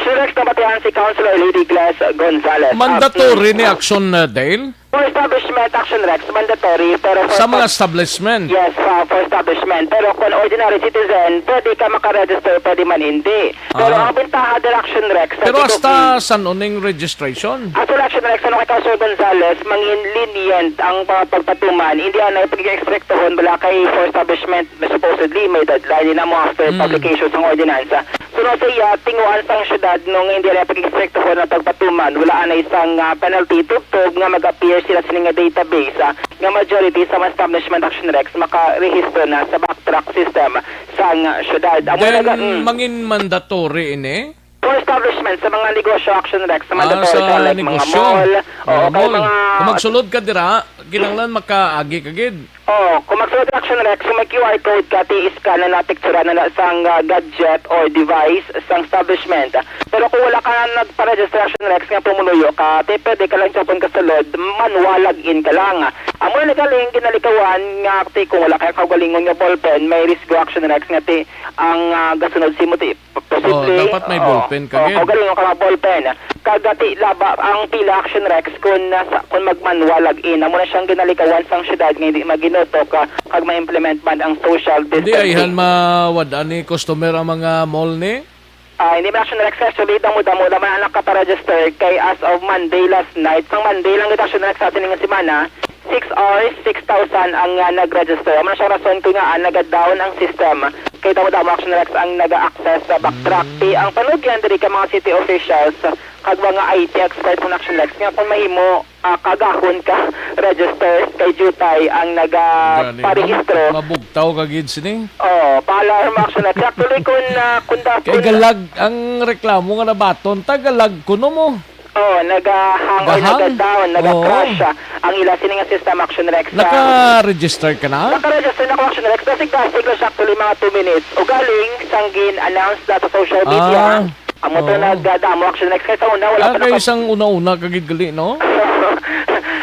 Surex na batihan si Councilor Lady Glaze Gonzales. Mandatory ni Action Dale? For establishment action Rex, mandatory. Pero for Sa mga establishment. Yes, for establishment. Pero kung ordinary citizen, pwede ka makaregister, pwede man hindi. Pero ang bintaha del action Rex... Pero hasta saan uning registration? Actual action Rex, ano kay Councilor Gonzales, mangin lenient ang mga pagpatuman. Hindi na pag-expectohon wala kay for establishment na supposedly may deadline na mo after publication ng ordinansa. So no siya, tinguan sang syudad nung hindi na pag-expectohon na pagpatuman, wala na isang penalty tugtog nga mag-appear sila sa nga database nga majority sa mga establishment action Rex maka-register na sa backtrack system sa syudad. Then, mangin mandatory ini? For establishment sa mga negosyo action Rex, sa sa like negosyo. mga mall, Kung magsulod ka dira, kinanglan makaagi kagid. Kung magsulod action Rex, kung may QR code ka, ti-scan na napicturean na isang gadget or device sa establishment. Pero kung wala ka na nagpa-register action Rex nga pumuluyo ka, pwede ka lang sapon ka sa load, manual login ka lang. Ang muna nagaling, ginalikawan nga, kung wala kaya kagalingon nga ballpen, may risk action Rex nga ang gasunod si mo, posible. Dapat may ballpen kagid. Kagalingon ka nga ballpen. Kagati laba ang pila action Rex kung magmanual login. Amo na siyang ginalikawan sang syudad nga hindi maginoto kag ma-implement man ang social Hindi distancing. ayhan mawad ni customer ang mga mall ni? Hindi man action Rex actually damo-damo naman ang nakaparegister kay as of Monday last night. Sang Monday lang ito action Rex sa atin nga semana. 6 hours, 6,000 ang nag-register. Amo na siyang rason ko nga nag-down ang system. Kay damo-damo action Rex ang nag-access sa backtrack. Ang panugyan diri ka mga city officials kag mga IT experts ng action Rex nga kung mahimo kagahon ka register kay Jutay ang parehistro. Mabugtaw kagid sini. Paalarm action Rex. Actually kung Kay galag ang reklamo nga nabaton, tagalag kuno mo. nag-hang or nag-down, nag-crash ang ila sining system action Rex. Naka-register ka na? Naka-register na ko action Rex. Basig-basig lang siya actually mga 2 minutes. O galing, sanggin, announce na sa social media. Ang motor nag-damo action Rex. Kaya sa una, wala pa kayo isang una-una kagid gali, no?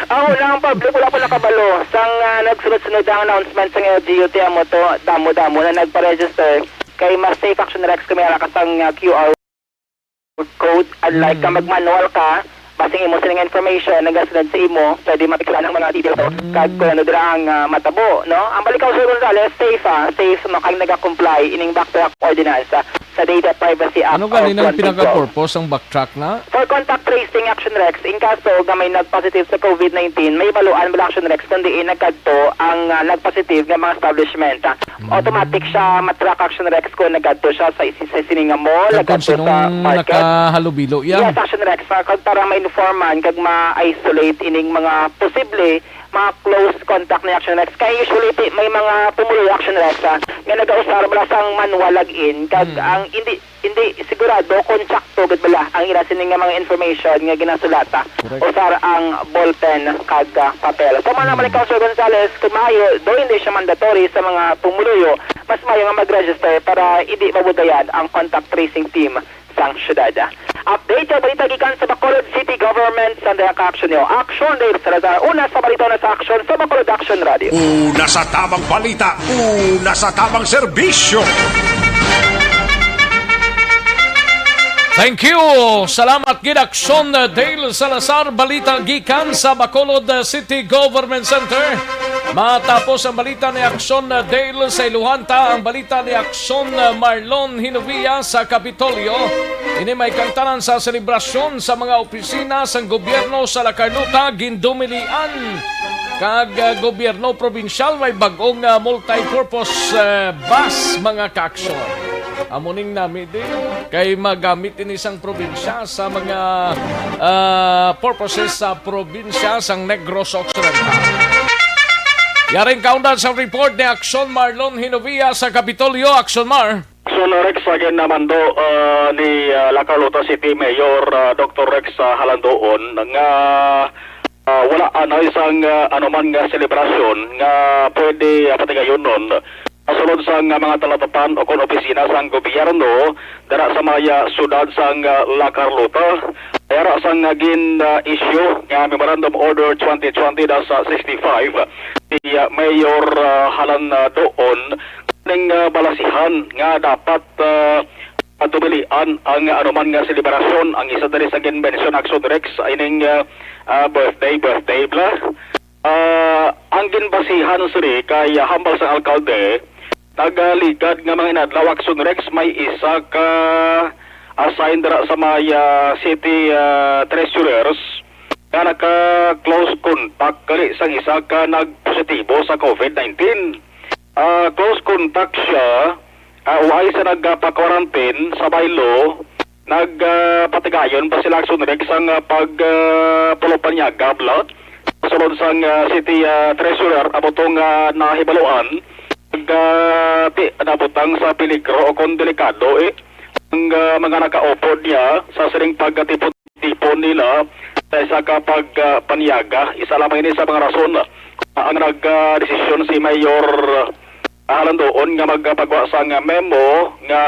Ang unang public, wala pa nakabalo. Sang nagsunod-sunod ang announcement sa LGUT, ang moto, damo-damo na nagpa-register. Kay mas safe action Rex kami kasang QR code. Unlike ka mag-manual ka, basing imo sining information nagasunod sa imo, pwede mapiklan ang mga details kag kung ano dira ang matabo, no? Ang balikaw sa Gonzales, safe makang naga-comply ining backtrack ordinance sa Data Privacy Act. Ano ganin ang pinaka-purpose ang backtrack na? For contact tracing action Rex, in kaso nga may nag-positive sa COVID-19, may baluan ba action Rex kundi nagkadto ang nag-positive nga mga establishment. Automatic siya matrack action Rex kung nagkadto siya sa sininga mall, nagkadto sa market. Nakahalubilo yan? Yes, action Rex, para ma-informan kag ma-isolate ining mga posible mga close contact na action Rex. Kaya usually may mga pumuloy action Rex nga nag-ausar bala sang manual login kag ang hindi sigurado kung sakto gud bala ang ila sining mga information nga ginasulata. Usar ang ballpen kag papel. So man naman ikaw Sir Gonzales, kung maayo do hindi siya mandatory sa mga pumuluyo, mas maayo nga mag-register para hindi mabudayan ang contact tracing team sang syudad. Update sa balita gikan sa Bacolod City Government sa action nyo. Action Dave Salazar. Una sa balita na sa action sa Bacolod Action Radio. Una sa tamang balita, una sa tamang serbisyo. Thank you! Salamat gid Action Dale Salazar, balita gikan sa Bacolod City Government Center. Matapos ang balita ni Action Dale sa Iluhanta, ang balita ni Action Marlon Hinovia sa Kapitolyo. Ini may kantanan sa selebrasyon sa mga opisina sa gobyerno sa La Carlota, gindumilian. Kag gobyerno probinsyal may bagong multi-purpose bus mga ka-action. Amuning namin din kay magamit in isang probinsya sa mga purposes sa probinsya sang Negros Occidental. Yaring kaundan sa report ni Action Marlon Hinovia sa Kapitolyo. Action Mar. Action Rex again naman do ni La Carlota City Mayor Dr. Rex Halandoon nga wala na isang anuman nga selebrasyon nga pwede patigayon nun. Kasulod sa mga talatapan o kon opisina sa gobyerno dara sa mga sudad sa La Carlota. Dara sa naging issue nga Memorandum Order 2020-65 si Mayor Halan doon ng balasihan nga dapat tumilian ang anuman nga selebrasyon ang isa dali sa Convention Action Rex ining birthday bla. Ang ginbasihan siri kay hambal sa alkalde tagaligad nga mga inadlaw Action Rex may isa ka assign dira sa may city treasurers nga naka-close contact kali sang isa ka nagpositibo sa COVID-19. Close contact siya, uhay sa nagpa-quarantine sa baylo, nagpatigayon pa sila Action Rex ang pagpulopanyaga blood. Sunod sang city treasurer abotong nahibaluan, nabutang sa peligro o kung delikado ang mga nakaupod niya sa siring pagtipon nila sa isa kapag panyaga. Isa lamang ini sa mga rason ang nag-desisyon si Mayor Halandoon nga magpagawa sang memo nga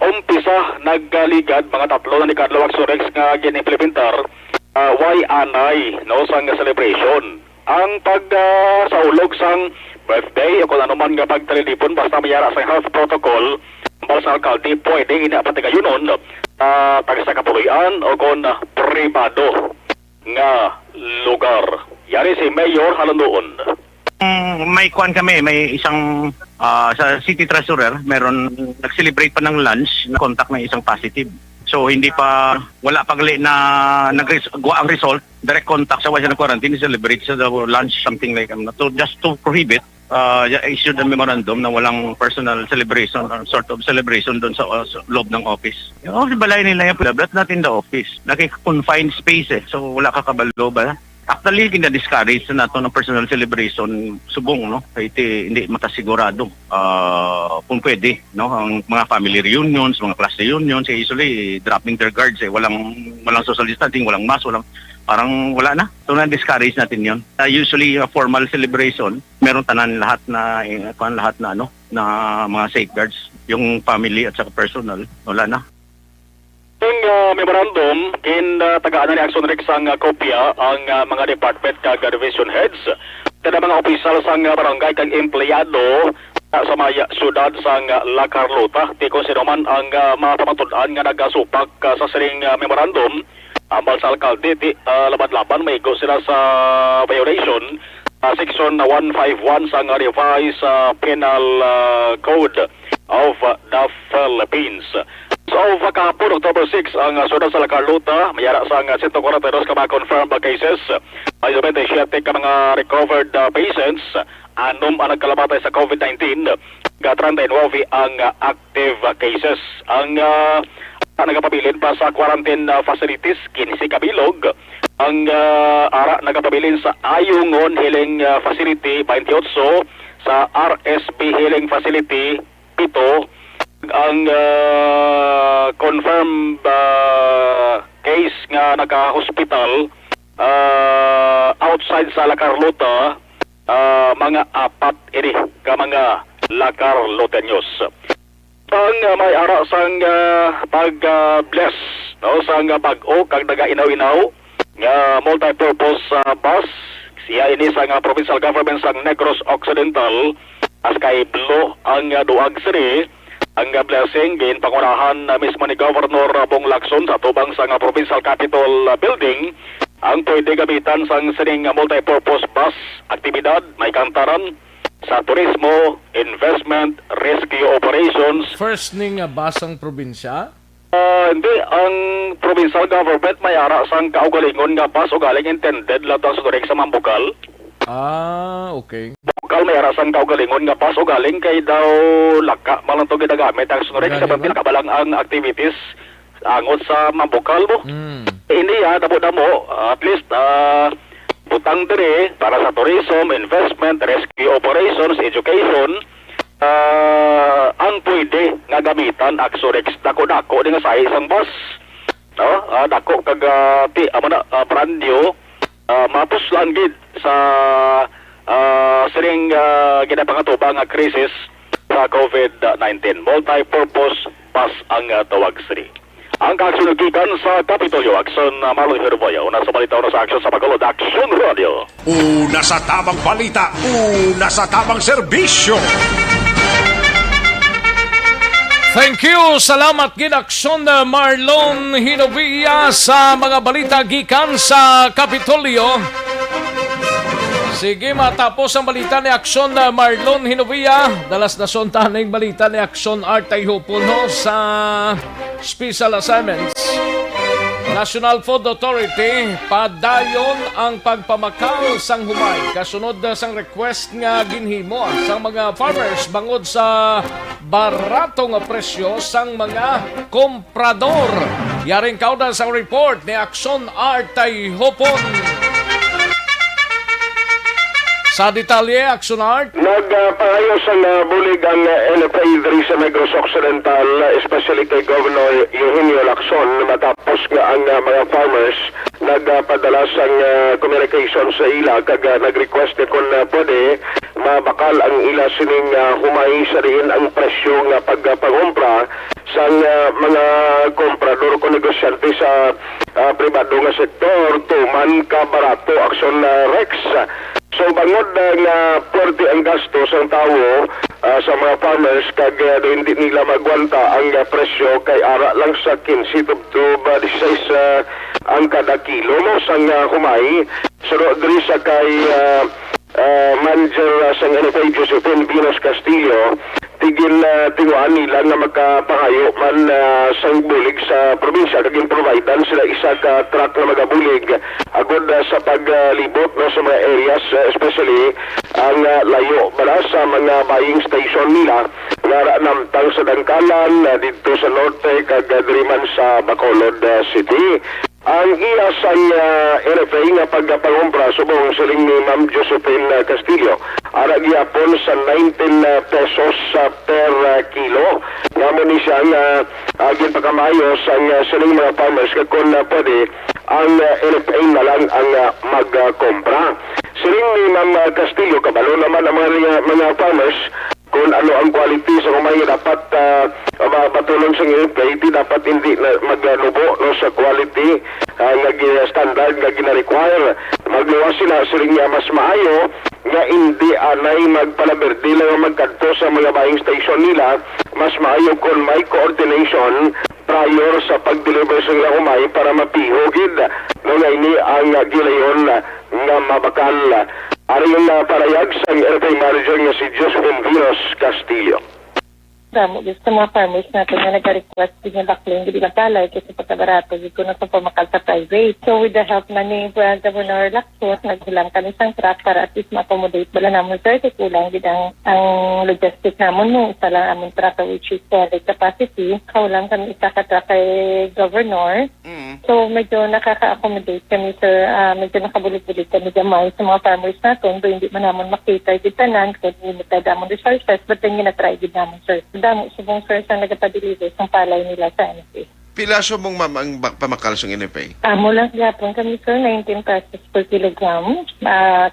umpisa nagligad mga tatlo na ni Carlo Axorex nga ginimplementar why anay no sang celebration. Ang pagsaulog sang birthday o kung ano man nga pagtalilipon basta mayara sa health protocol ang sa alkalde pwede inapatigayonon taga sa kapuloyan o kung privado nga lugar. Yari si Mayor Halandoon. May kuan kami, may isang sa city treasurer, meron nag-celebrate pa ng lunch, na contact ng isang positive. So hindi pa, wala pa gali na nagwa ang result, direct contact sa wala na quarantine, celebrate sa lunch, something like that. So just to prohibit, issued a memorandum na walang personal celebration or sort of celebration doon sa loob ng office. Yung office balay nila yung that's not in the office. Naki-confined space so wala kakabalo ba? Actually, kina-discourage na ito ng personal celebration subong, no? Kahit hindi makasigurado kung pwede, no? Ang mga family reunions, mga class reunions, usually dropping their guards, walang social distancing, walang mask, parang wala na. So, na-discourage natin yun. Usually, formal celebration, meron tanan lahat na mga safeguards. Yung family at saka personal, wala na. Ang memorandum tagaan na ni Action Rex ang kopya ang mga department kag division heads kada mga opisyal sang barangay kag empleyado sa maya syudad sang La Carlota ti kung sino man ang mga pamatud-an nga nagasupak sa siring memorandum ambal sa alkalde ti laban-laban may go sila sa violation section 151 sang revised penal code of the Philippines. So, kahapon, October 6, ang syudad sa La Carlota, mayara sa 142 ka mga confirmed cases. May 27 ka mga recovered patients. Anom ang nagkalabatay sa COVID-19. 39 ang active cases. Ang nagapabilin pa sa quarantine facilities, 15 kabilog. Ang ara nagapabilin sa Ayungon Healing Facility, 28. Sa RSP Healing Facility, 7. Ang confirmed case nga naka-hospital outside sa La Carlota mga 4 ini ka mga La Carloteños. Ang may ara sang pag-bless no sang bag-o kag naga-inaw-inaw nga multi-purpose bus siya ini sang provincial government sang Negros Occidental as kay Blo ang duag siri. Ang blessing gain pangunahan mismo ni Governor Bong Lacson sa tubang sa Provincial Capitol Building ang pwede gamitan sa sining multi-purpose bus aktibidad may kantaran sa turismo, investment, rescue operations. First ning basang probinsya? Hindi, ang provincial government may ara sang kaugalingon nga bus o galing intended latang sa sa Mambukal. Okay. Bukal may arasang kaugalingon nga pas o galing kay daw laka malang to ginagamit ang sunod sa pinakabalang ang activities angot sa Mambukal mo. Hindi damo at least butang dire para sa tourism, investment, rescue operations, education ang pwede nga gamitan Axorex dako-dako di nga sa isang bus. No? Dako kag brandyo mapuslan gid sa siring ginapangatubang nga krisis sa COVID-19. Multi-purpose bus ang tawag siri. Ang kaaksyonigikan sa Kapitolyo, Action Marlon Herboya, una sa balita, una sa aksyon sa Bacolod, Action Radio. Una sa tamang balita, una sa tamang serbisyo. Thank you. Salamat gid Aksyon Marlon Hinovia sa mga balita gikan sa Kapitolyo. Sige, matapos ang balita ni Aksyon Marlon Hinovia. Dalas na sontaning balita ni Aksyon Artay Hupuno sa Special Assignments. National Food Authority padayon ang pagpamakal sang humay kasunod sang request nga ginhimo sang mga farmers bangod sa barato nga presyo sang mga komprador. Yaring kaudan sang report ni Aksyon Artay Hopon. Sa detalye, Action Art. Nagpangayos ang bulig ang NFA diri sa Negros Occidental, especially kay Governor Eugenio Lacson, matapos nga ang mga farmers nagpadala sang communication sa ila kag nag-request kung pwede mabakal ang ila sining humay sa rin ang presyo nga pagpangumpra sang mga komprador ko negosyante sa pribado nga sektor tuman ka barato Action Rex. So bangod nga pwerte ang gastos ang tao sa mga farmers kag hindi nila magwanta ang presyo kay ara lang sa 15 to 16 ang kada kilo no sang humay. So diri sa kay manager sang NFA Josephine Venus Castillo tigil tinguan nila nga magkapangayo man sang bulig sa probinsya kaging providan sila isa ka truck na magabulig agod sa paglibot no, sa mga areas especially ang layo bala sa mga buying station nila nga namtang sa Dangkalan dito sa norte kag diriman sa Bacolod City. Ang iya sa NFA nga pagpangumpra subong siling ni Ma'am Josephine Castillo ara gyapon sa 19 pesos per kilo. Nga ni siya nga ginpakamayos ang siling mga farmers kung pwede ang NFA na lang ang magkompra. Siling ni Ma'am Castillo kabalo naman ang mga farmers kung ano ang quality sa kumay dapat matulong sa NFA dapat hindi maglubo no, sa quality standard nga gina-require magluwas sila siling nga mas maayo nga hindi anay magpalaberde lang magkadto sa mga buying station nila mas maayo kung may coordination prior sa pag-deliver sa nga humay para mapihugid no nga ini ang gilayon nga mabakal. Ari yung parayag sa NFA manager nga si Josephine Venus Castillo. Gusto mga farmers natin na nag-request din yung bakling hindi magkalay kasi pagkabarato dito na sa pamakal sa private. So with the help na ni Governor Lacson, naghilang kami isang truck para at least ma-accommodate wala naman 30 kulang din ang logistic naman no. Isa lang aming truck which is carry capacity. Kaulang kami isa ka truck kay Governor. So medyo nakaka-accommodate kami sir. Medyo nakabulit-bulit kami gamay sa mga farmers natin. So hindi man naman makita din tanan kasi limited among resources but then ginatry din naman sir. Damo subong sir sa nagpa-deliver ng palay nila sa NFA. Pila subong ma'am ang pamakal sa NFA? Mula yapon kami sir 19 pesos per kilogram,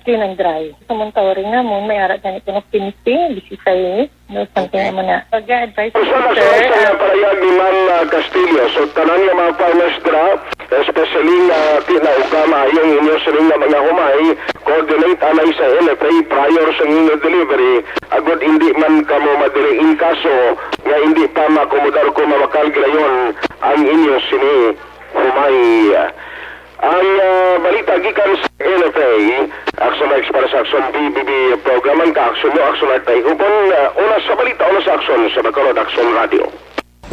clean and dry. Sumuntawari nga mo may arat na ito ng pinisi, bisisay, no something naman na. Pag-advise sir. Sa parayag ni Ma'am Castillo, so tanan nga mga farmers dra, especially tinaugama yung inyo siling na mga humay, coordinate anay sa NFA prior sa inyo delivery, agad hindi man kamo madiri in kaso nga hindi pa makomodar ko mamakal gilayon ang inyo sini humay. Ang balita gikan sa NFA, Action X para sa Action BBB program ang ka-action mo, Action Art tayo. Una sa balita, una sa action sa Bacolod Action Radio.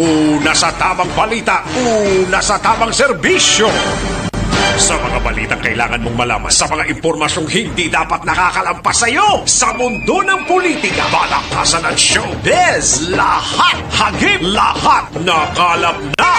Una sa tamang balita, una sa tamang serbisyo. Sa mga balitang kailangan mong malaman, sa mga impormasyong hindi dapat nakakalampas sa iyo, sa mundo ng politika, balakasan at showbiz, lahat hagip, lahat nakalap na.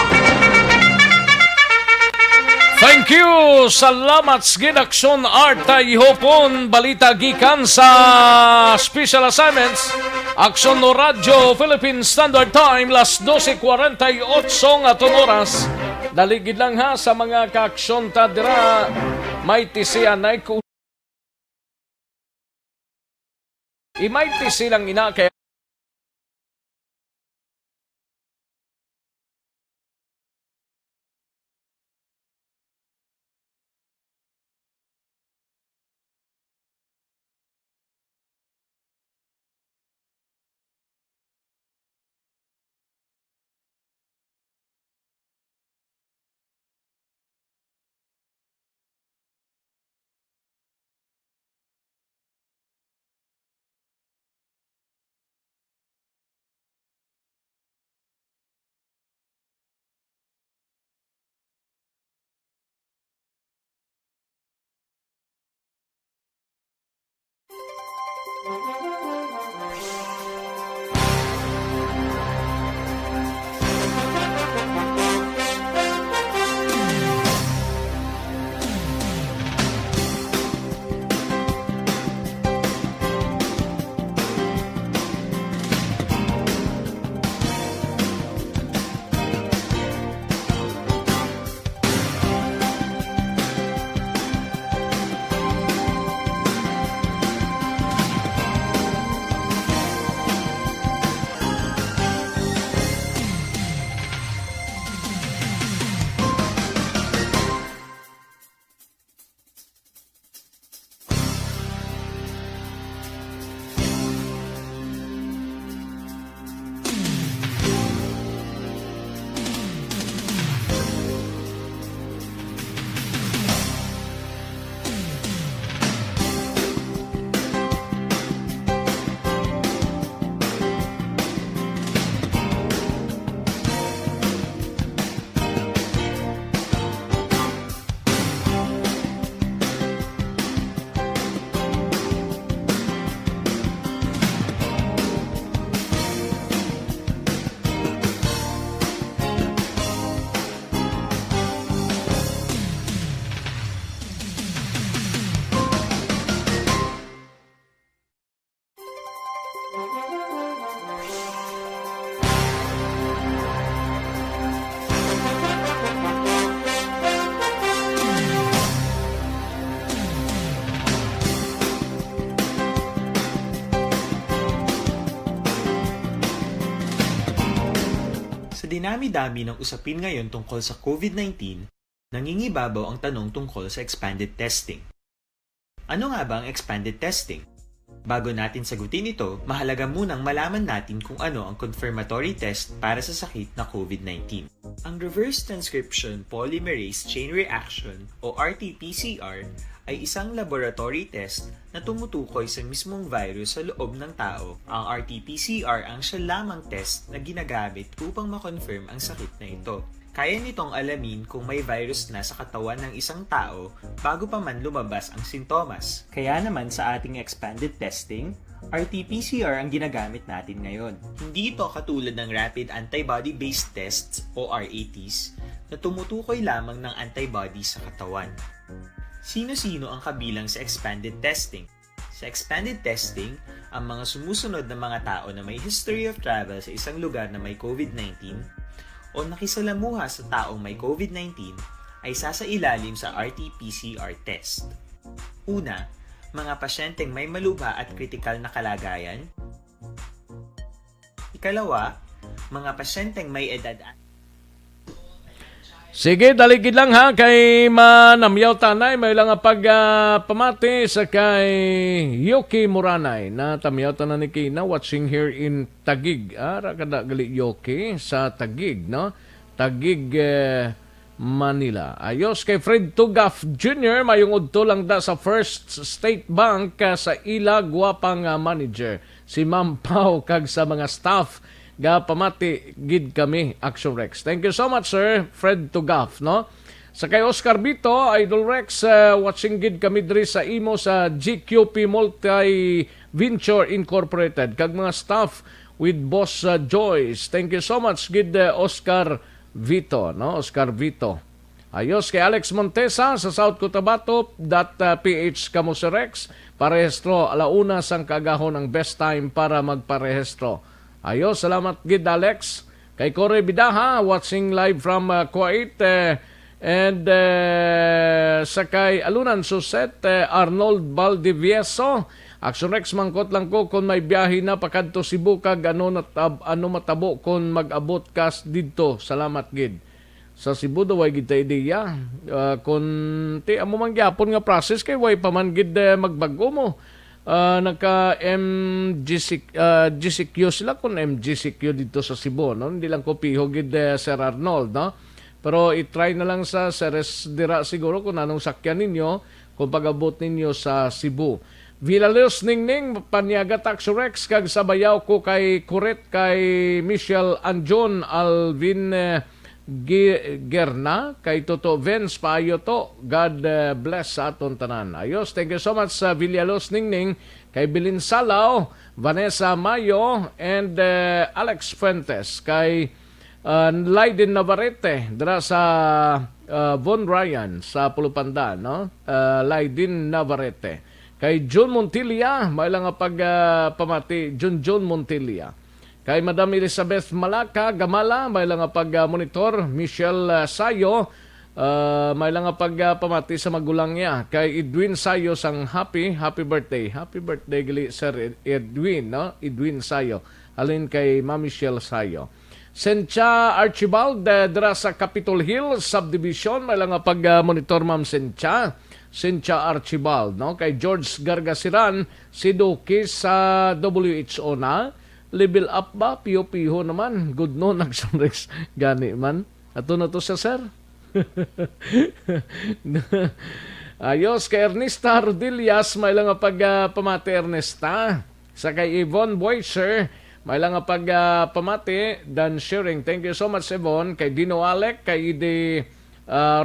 Thank you! Salamat sa Ginaksyon Art Hopon balita gikan sa Special Assignments Aksyon no Radyo Philippine Standard Time las 12:48 aton oras. Daligid lang ha sa mga kaaksyon tadira may tisianay ko imay tisilang ina kaya dinami-dami ng usapin ngayon tungkol sa COVID-19, nangingibabaw ang tanong tungkol sa expanded testing. Ano nga ba ang expanded testing? Bago natin sagutin ito, mahalaga munang malaman natin kung ano ang confirmatory test para sa sakit na COVID-19. Ang reverse transcription polymerase chain reaction o RT-PCR ay isang laboratory test na tumutukoy sa mismong virus sa loob ng tao. Ang RT-PCR ang siya lamang test na ginagamit upang makonfirm ang sakit na ito. Kaya nitong alamin kung may virus na sa katawan ng isang tao bago pa man lumabas ang sintomas. Kaya naman sa ating expanded testing, RT-PCR ang ginagamit natin ngayon. Hindi ito katulad ng rapid antibody-based tests o RATs na tumutukoy lamang ng antibodies sa katawan. Sino-sino ang kabilang sa expanded testing? Sa expanded testing, ang mga sumusunod na mga tao na may history of travel sa isang lugar na may COVID-19 o nakisalamuha sa taong may COVID-19 ay sasailalim sa RT-PCR test. Una, mga pasyenteng may malubha at kritikal na kalagayan. Ikalawa, mga pasyenteng may edad at sige, daligid lang ha kay Manamyaw Tanay. May lang pamati sa kay Yoki Muranay na tamyaw tanan ni Kina watching here in Tagig. Ara kada gali Yoki sa Tagig, no? Tagig, Manila. Ayos kay Fred Tugaf Jr. mayong udto lang da sa First State Bank sa ila guwapang manager. Si Ma'am Pau kag sa mga staff ga pamati gid kami Action Rex. Thank you so much sir Fred Tugaf, no? Sa kay Oscar Vito, Idol Rex, watching gid kami diri sa imo sa GQP Multi Venture Incorporated kag mga staff with Boss Joyce. Thank you so much gid Oscar Vito, no? Oscar Vito. Ayos kay Alex Montesa sa South Cotabato .ph kamo si Rex parehistro alauna sang kagahon ang best time para magparehistro. Ayos, salamat gid Alex. Kay Corey Bidaha, watching live from Kuwait. And sa kay Alunan Suset, Arnold Valdivieso. Action Rex, mangkot lang ko kung may biyahe na pakadto Cebu kag ano matabo kung mag-abot kas didto. Salamat gid. Sa Cebu daw way gid ta ideya. Kung ti amo man gyapon nga process kay way pa man gid magbago mo. Nagka GCQ sila kung MGCQ dito sa Cebu, no? Hindi lang ko piho gid Sir Arnold, no? Pero i-try na lang sa Ceres dira siguro kung anong sakyan ninyo kung pag-abot ninyo sa Cebu. Villalobos Ningning Panyaga Taxi Rex kag sabayaw ko kay Kuret kay Michelle Anjon Alvin Gerna kay Toto Vince paayo to. God bless sa aton tanan. Ayos, thank you so much sa Villalobos Ningning kay Bilin Salaw, Vanessa Mayo, and Alex Fuentes. Kay Laiden Navarrete, dira sa Von Ryan, sa Pulupanda, no? Laiden Navarrete. Kay John Montilla, may lang nga pamati, John Montilla. Kay Madam Elizabeth Malaka, Gamala, may lang nga monitor, Michelle Sayo, may lang nga pamati sa magulang niya. Kay Edwin Sayo sang happy birthday. Happy birthday gali Sir Edwin, no? Edwin Sayo. Alin kay Ma'am Michelle Sayo. Sencha Archibald, dira sa Capitol Hill Subdivision, may lang nga monitor Ma'am Sencha Archibald, no? Kay George Gargasiran, si Duki sa WHO na. Level up ba? Piyo-piyo naman. Good no, nagsunrex gani man. Ato na to siya, sir. Ayos, kay Ernesta Rodillas, may lang nga pamati Ernesta. Sa kay Yvonne Boyser, may lang nga pamati, Dan Sharing. Thank you so much, Yvonne. Kay Dino Alec, kay Ide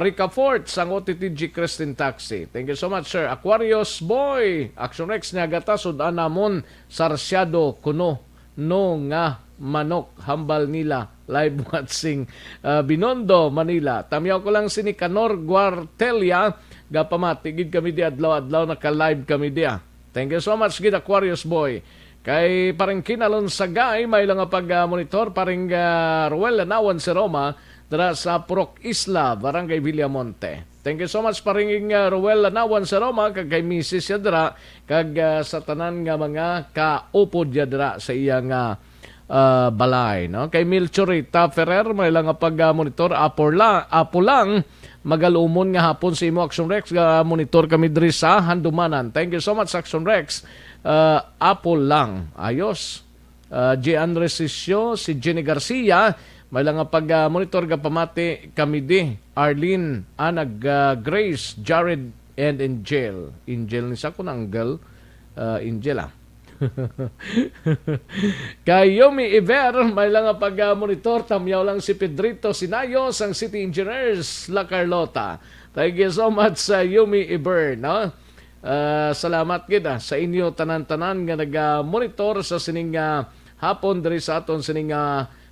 Rica Fort, sang OTTG Christine Taxi. Thank you so much, sir. Aquarius Boy, Action Rex niya gata, sudan namon, sarsyado, kuno, no nga, manok, hambal nila, live watching, Binondo, Manila. Tamyaw ko lang si Nicanor Guartelia, gapamati, gid kami di adlaw-adlaw, naka-live kami di. Thank you so much, gid Aquarius Boy. Kay paring kinalon sa gay, may lang pag-monitor, paring Ruel Lanawan si Roma, dara sa Purok Isla, Barangay Villamonte. Thank you so much paring Ruel Lanawan sa Roma, kag kay Mrs. Yadra, kag sa tanan nga mga kaupod yadra sa iyang balay. No? Kay Milchorita Ferrer, may lang pag-monitor, apo lang, magalumon nga hapon sa imo Action Rex, monitor kami diri sa Handumanan. Thank you so much, Action Rex. Apo lang. Ayos. G. Andres Sisyo, si Jenny Garcia, may lang pag-monitor pamati kami di. Arlene, Anag, Grace, Jared, and Angel. Angel ni sa kunang girl. Angela. Kay Yomi Iver, may lang pag-monitor, tamyaw lang si Pedrito Sinayos, ang City Engineers, La Carlota. Thank you so much sa Yomi Iver, no? Salamat kita sa inyo tanan-tanan nga nag-monitor sa sining hapon diri sa aton sining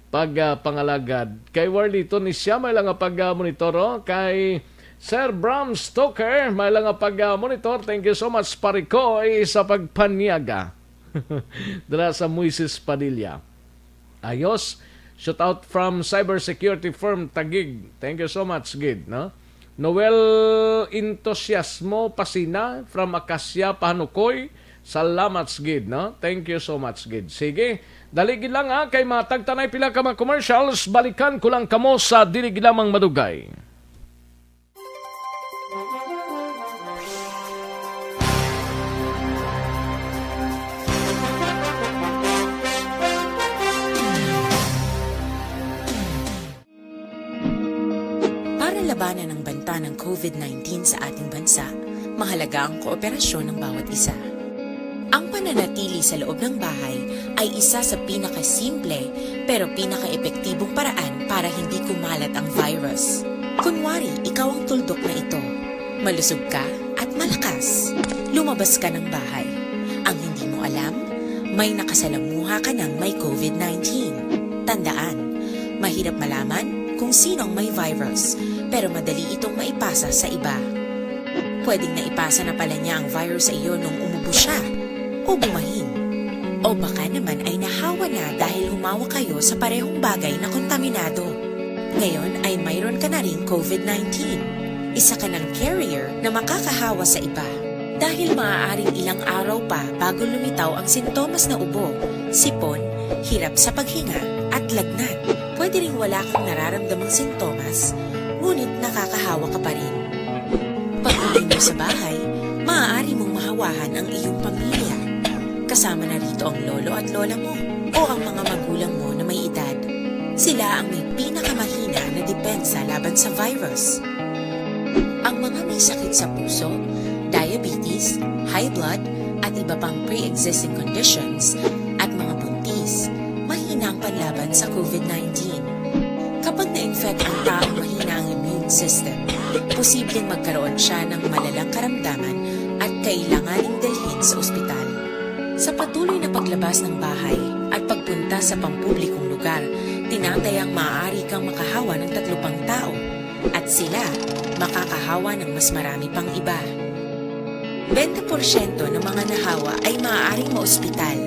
pagpangalagad. Kay Warlito ni siya may lang pag-monitor, kay Sir Bram Stoker may lang pag-monitor. Thank you so much Parikoy sa pagpanyaga. Dira sa Moises Padilla. Ayos. Shout out from cybersecurity firm Tagig. Thank you so much, Gid, no? Noel Entusiasmo Pasina from Acacia Panukoy. Salamat, Gid, no? Thank you so much, Gid. Sige, daligid lang kay matagtanay pila ka mga commercials, balikan ko lang kamo sa dilig lamang madugay. Labanan ang banta ng COVID-19 sa ating bansa, mahalaga ang kooperasyon ng bawat isa. Ang pananatili sa loob ng bahay ay isa sa pinakasimple pero pinaka-epektibong paraan para hindi kumalat ang virus. Kunwari, ikaw ang tuldok na ito. Malusog ka at malakas. Lumabas ka ng bahay. Ang hindi mo alam, may nakasalamuha ka ng may COVID-19. Tandaan, mahirap malaman kung sinong may virus, pero madali itong maipasa sa iba. Pwedeng naipasa na pala niya ang virus sa iyo nung umubo siya, o bumahin. O baka naman ay nahawa na dahil humawa kayo sa parehong bagay na kontaminado. Ngayon ay mayroon ka na rin COVID-19. Isa ka ng carrier na makakahawa sa iba. Dahil maaaring ilang araw pa bago lumitaw ang sintomas na ubo, sipon, hirap sa paghinga at lagnat. Pwede ring wala kang nararamdamang sintomas, ngunit nakakahawa ka pa rin. Pag-uwi mo sa bahay, maaari mong mahawahan ang iyong pamilya. Kasama na rito ang lolo at lola mo o ang mga magulang mo na may edad. Sila ang may pinakamahina na depensa laban sa virus. Ang mga may sakit sa puso, diabetes, high blood, at iba pang pre-existing conditions, at mga buntis, mahina ang panlaban sa COVID-19. Kapag na-infect ang taong mahina ang immune system, posibleng magkaroon siya ng malalang karamdaman at kailanganing dalhin sa ospital. Sa patuloy na paglabas ng bahay at pagpunta sa pampublikong lugar, tinatayang maaari kang makahawa ng 3 pang tao at sila makakahawa ng mas marami pang iba. 20% ng mga nahawa ay maaaring maospital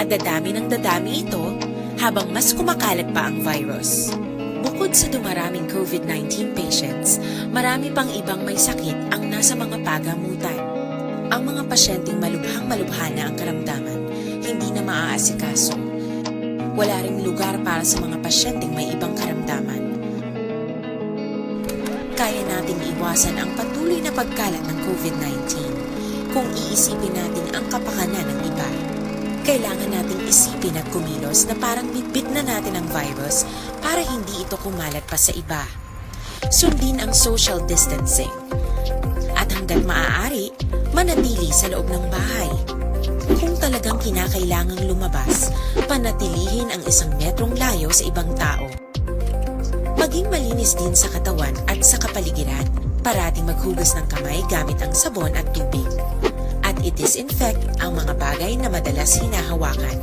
at dadami ng dadami ito habang mas kumakalat pa ang virus. Bukod sa dumaraming COVID-19 patients, marami pang ibang may sakit ang nasa mga pagamutan. Ang mga pasyenteng malubhang-malubha na ang karamdaman, hindi na maaasikaso. Wala ring lugar para sa mga pasyenteng may ibang karamdaman. Kaya nating iwasan ang patuloy na pagkalat ng COVID-19 kung iisipin natin ang kapakanan ng iba. Kailangan nating isipin at kumilos na parang bitbit na natin ang virus para hindi ito kumalat pa sa iba. Sundin ang social distancing. At hanggat maaari, manatili sa loob ng bahay. Kung talagang kinakailangang lumabas, panatilihin ang 1 metrong layo sa ibang tao. Maging malinis din sa katawan at sa kapaligiran. Parating maghugas ng kamay gamit ang sabon at tubig. At i-disinfect ang mga bagay na madalas hinahawakan.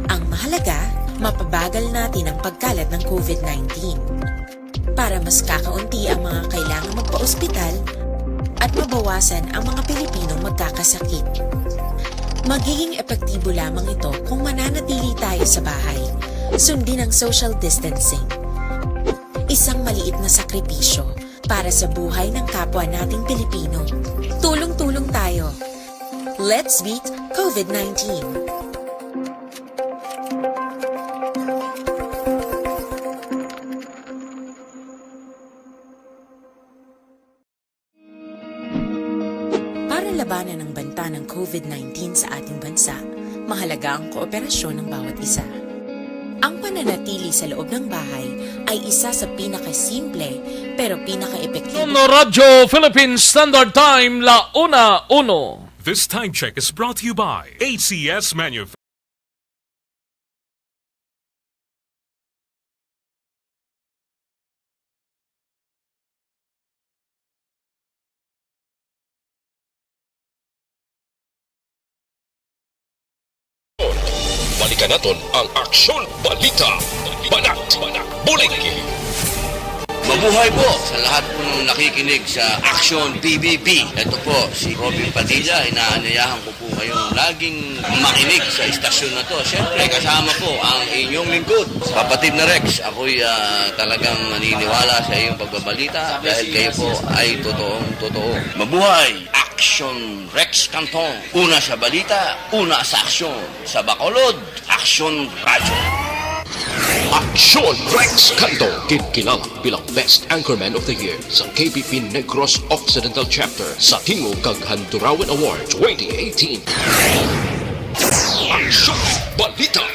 Ang mahalaga, mapabagal natin ang pagkalat ng COVID-19 para mas kakaunti ang mga kailangang magpa-ospital at mabawasan ang mga Pilipinong magkakasakit. Magiging epektibo lamang ito kung mananatili tayo sa bahay. Sundin ang social distancing. Isang maliit na sakripisyo para sa buhay ng kapwa nating Pilipino. Tulong-tulong tayo. Let's beat COVID-19. Para labanan ang banta ng COVID-19 sa ating bansa, mahalaga ang kooperasyon ng bawat isa. Ang pananatili sa loob ng bahay ay isa sa pinakasimple pero pinaka-epektibo. Radyo Philippine Standard Time, La Una Uno. This time check is brought to you by ACS Manufacturing. Balikan natin ang Aksyon Balita. Banat, bulig. Mabuhay po sa lahat po ng nakikinig sa Action PBB. Ito po si Robin Padilla. Inaanyayahan ko po kayong laging makinig sa istasyon na to. Siyempre kasama po ang inyong lingkod. Kapatid na Rex, ako'y talagang naniniwala sa iyong pagbabalita dahil kayo po ay totoong-totoo. Mabuhay! Action Rex Canton. Una sa balita, una sa aksyon. Sa Bacolod, Action Radio. Aksyon Rex Canto, kilala bilang Best Anchorman of the Year sa KPP Negros Occidental Chapter sa Tingog kag Handurawan Award 2018. Aksyon Balita.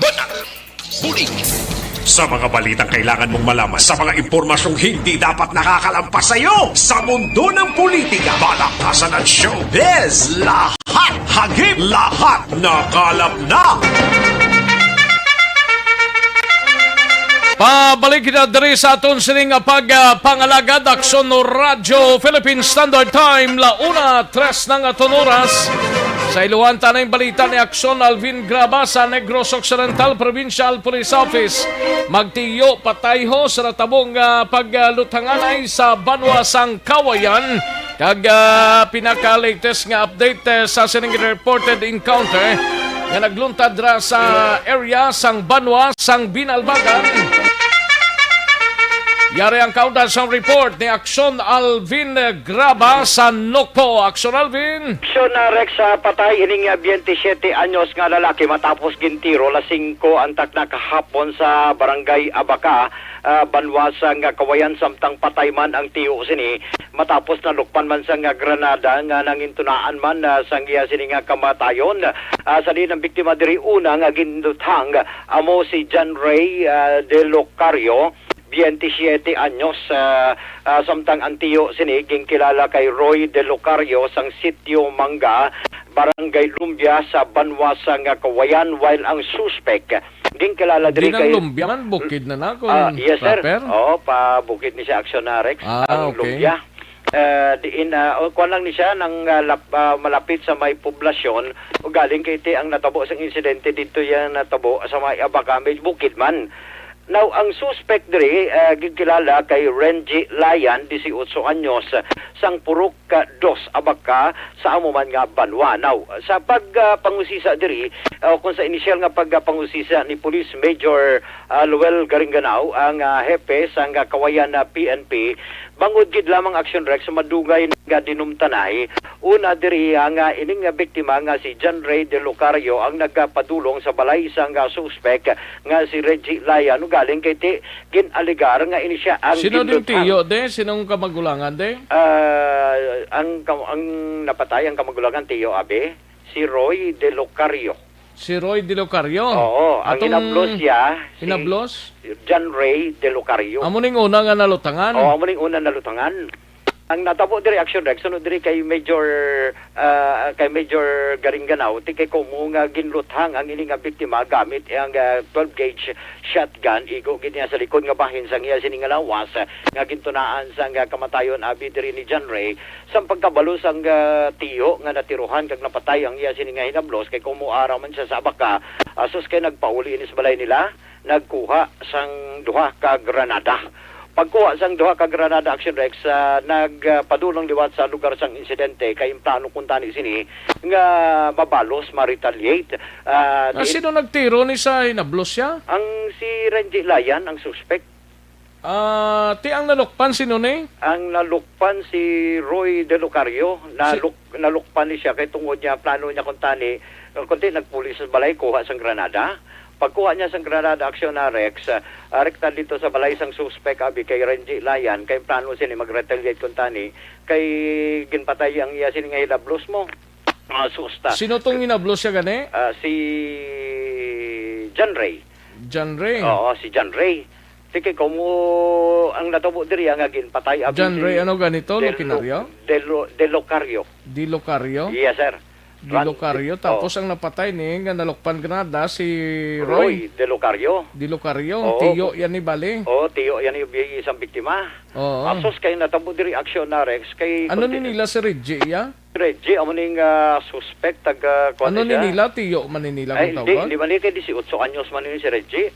Banat. Bulig. Sa mga balitang kailangan mong malaman, sa mga impormasyong hindi dapat nakakalampas sa iyo, sa mundo ng politika, balakasan at showbiz, lahat hagip, lahat nakalap na. Pabalik na diri sa aton sining pagpangalagad Aksyon no Radyo Philippine Standard Time, La Una, 3 ng aton oras. Sa iluhan tanay balita ni Aksyon Alvin Graba sa Negros Occidental Provincial Police Office. Magtiyo patayho sa natabong paglutangan ay sa Banwa sang Kawayan. Kag pinaka-latest nga update sa sining reported encounter nga nagluntad ra sa area sang Banwa sang Binalbagan. Yari ang kaundan sa report ni Aksyon Alvin Graba sa Nokpo. Aksyon Alvin. Aksyon na Rex, patay ining 27 anyos nga lalaki matapos gintiro lasing ko antak na kahapon sa barangay Abaca, Banwasang Kawayan, samtang patay man ang tiyo sini matapos na lukpan man sang granada nga nangintunaan man sang iya sini nga kamatayon. Sa din ang biktima diri una nga gindutang amo si John Ray de Locario, 27 anyos, samtang ang tiyo sini kilala kay Roy de Locario sang Sitio Mangga, Barangay Lumbia sa Banwasang Kawayan, while ang suspect din kilala diri kay Lumbia man bukid na nako. Yes sir. Pa bukid ni sa Aksyon na Rex ang okay. Lumbia. diin kuan lang ni siya nang malapit sa may poblasyon o galing kay ti ang natabo sa insidente dito yan natabo sa may Abaca may bukid man. Now, ang suspect diri, gigilala kay Renji Layan, 18 anyos, sang Purok 2, Abaca, sa amuman nga Banwa. Now, sa pagpangusisa diri, kung sa inisyal nga pagpangusisa ni Police Major Luel Garinganao, ang hepe sang kawayan na PNP, bangod gid lamang action rec sa madugay nga dinumtanay. Una diri nga ining biktima nga si John Ray De Locario ang nagpadulong sa balay sang suspect nga si Reggie Layan galing kay ti ginaligar nga ini siya ang sino din tiyo de? Sinong kamagulangan de? Ang napatay ang kamagulangan tiyo abe si Roy De Locario. Si Roy De Locario? Oo, ang inablos siya inablos? Si John Ray De Locario. Amo ning una nga nalutangan? Oo, amo ning una nalutangan. Ang natabo diri action rec sunod diri kay Major Garinganao ti kay komo nga ginluthang ang ini nga biktima gamit ang 12 gauge shotgun igo gid niya sa likod nga bahin sang iya sini nga lawas nga gintunaan sang kamatayon abi diri ni John Ray sang pagkabalo sang tiyo nga natiruhan kag napatay ang iya sini nga hinablos kay komo araw man siya sa Abaca asus kay nagpauli inis balay nila nagkuha sang duha ka granada. Pagkuha sang duha ka granada action rex nagpadulong liwat sa lugar sang insidente kay implano kuntani sini nga mabalos ma-retaliate. Sino nagtiro ni sa hinablos siya? Ang si Renji Layan ang suspect. Ti ang nalukpan sino ni? Ang nalukpan si Roy De Locario. Nalukpan ni siya kay tungod niya plano niya kuntani kunti nagpulis sa balay kuha sang granada. Pagkuha niya sang granada action na Rex, rekta dito sa balay sang suspect abi kay Renji Layan, kay plano sini mag-retaliate kuntani, kay ginpatay ang iya sini nga hilablos mo. Susta. Sino tong hinablos siya gani? Si John Ray. John Ray? Oo, si John Ray. Sige, kumo ang natabo diri nga ginpatay abi John Ray ano ganito? Locario? De Locario. De Locario? Yes, sir. De Locario, tapos ang napatay ni nga nalukpan granada si Roy De Locario. De Locario, tiyo yan ni Bali. Tiyo yan yung isang biktima. Oo. Asos kay natabo diri action na Rex kay ano ni nila si Reggie ya? Reggie amo ning suspect ano ni nila tiyo man ni nila kung tawag? Di man ni kay 18 anyos man ni si Reggie.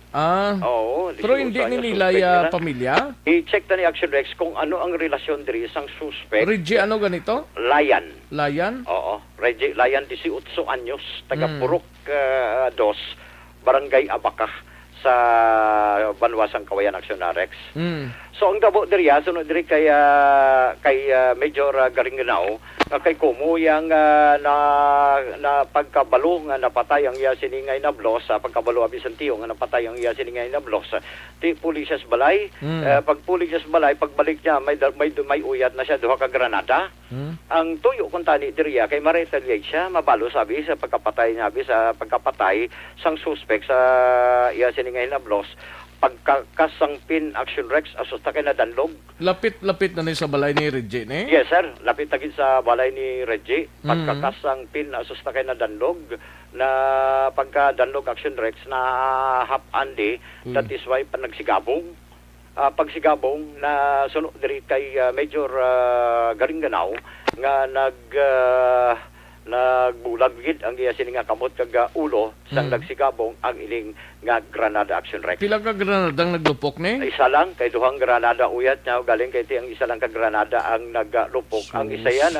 Oo. Pero hindi ni nila ya pamilya? I-check ta ni action Rex kung ano ang relasyon diri sang suspect. Reggie ano ganito? Layan? Oo. Reggie Layan 18 anyos, taga Purok 2, Barangay Abaca sa Banwasang Kawayan Action na Rex. So ang dabo diri sunod diri kay Major Garinganao kay kumo yang na pagkabalo nga napatay ang iya sini nga inablos sa pagkabalo abi Santiago nga napatay ang iya sini nga inablos ti pulisya sa balay pag pulisya sa balay pagbalik niya may uyat na siya duha ka granada ang tuyo kuntani diri kay ma-retaliate siya mabalo sabi sa pagkapatay niya abi sa pagkapatay sang suspect sa iya sini nga inablos pagkakasangpin action rex asus ta kay na danlog. Lapit na ni sa balay ni Reggie ni? Yes sir, lapit tagid sa balay ni Reggie. Pagkakasangpin asus ta kay na danlog na pagka danlog action rex na half andi that is why panagsigabong. Pagsigabong na sunod diri kay Major Garinganao nga nagbulagid ang iya sini nga kamot kag ulo sang nagsigabong ang ining nga granada action rex. Pila ka granada ang naglupok ni? Isa lang kay duhang granada uyat niya galing kay ti ang isa lang ka granada ang naglupok. Ang isa yan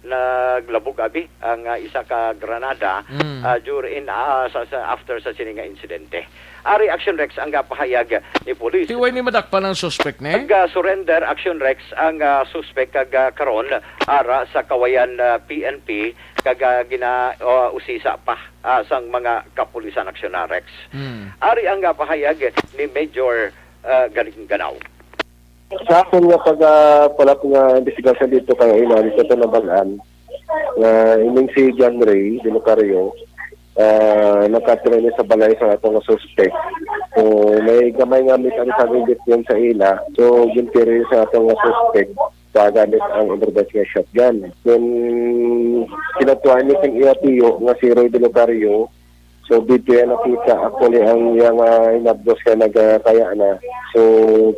naglabog abi ang isa ka granada during after sa sini nga insidente. Ari action rex ang pahayag ni police. Tiway ni madakpan ang suspect ni? Surrender action rex ang suspect kag karon ara sa kawayan PNP kag usisa pa sang mga kapulisan action rex. Ari ang pahayag ni Major Garinganao. Sa akin nga pagpalap nga investigasyon dito kay ina dito sa Nabalan ining si John Ray De Locario nakatira niya sa balay sa atong suspect. So may gamay nga misunderstanding yun sa ila. So yung period sa atong suspect gagamit ang improvised shotgun. Then kinatuan niya kang iya tiyo nga si Roy De Locario So dito yan nakita actually ang yung inabdos kay nagkaya na. So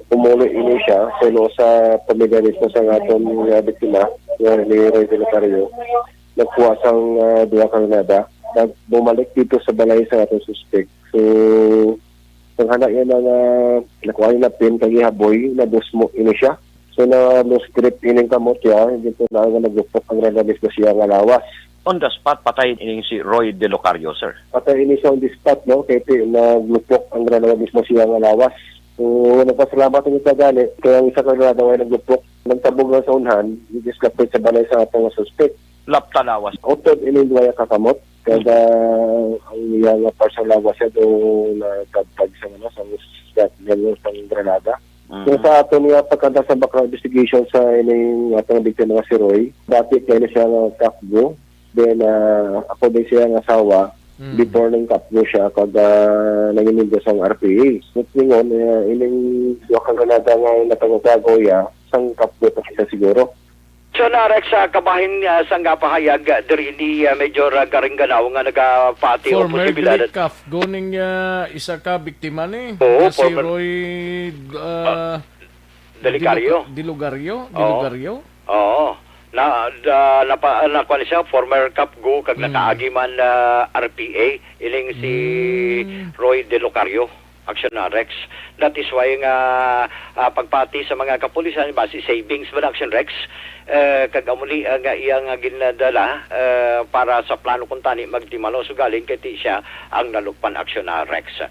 pumulo ini siya sulo sa pamilya mismo sa aton biktima yung ni Roy Delacario. Nagkuha sang duha ka nada. Bumalik dito sa balay sa aton suspect. So ang hana yan ang nakuha na pin kay Haboy na busmo ini siya. So na no script ining kamot ya, hindi ko na nagupok ang relabis ko siya nga lawas. On the spot, patay ini si Roy Delacario, sir. Patay ini siya on the spot, no? Kaya naglupok ang relabis mo siya nga lawas. So nagpasalamat ang ito gani, kaya ang isa ka na daw ay naglupok. Nagtabog lang sa unhan, dislapit sa balay sa atong suspect. Lapta lawas. Otod ining duwaya kakamot, kaya ang iyang parsang lawas siya doon nagtagtag sa ano, sa ganyan pang granada. So sa ato niya pagkanta sa background investigation sa ining atong biktima nga si Roy, dati kaya na siya nga kakbo. Then ako din siya nga asawa before nang kapgo siya kag nanginigos ang RPA. But ngayon, ining duha ka granada nga natagagaw ya sang kapgo pa siya siguro. So narek sa kabahin sang pahayag diri ni Major Garinganaw nga nagapati o former posibilidad. Delicaf, goning isa ka biktima ni Oo, si former- Roy Delacario. Dilugario? Oo. Na kuan siya former Capgo kag nakaagi man RPA iling si Roy Delacario Action Rex. That is why nga pagpati sa mga kapulisan base savings ba Action Rex kag amuli nga iyang ginadala para sa plano kung tani magtimalo so galing kay siya ang nalukpan Action Rex.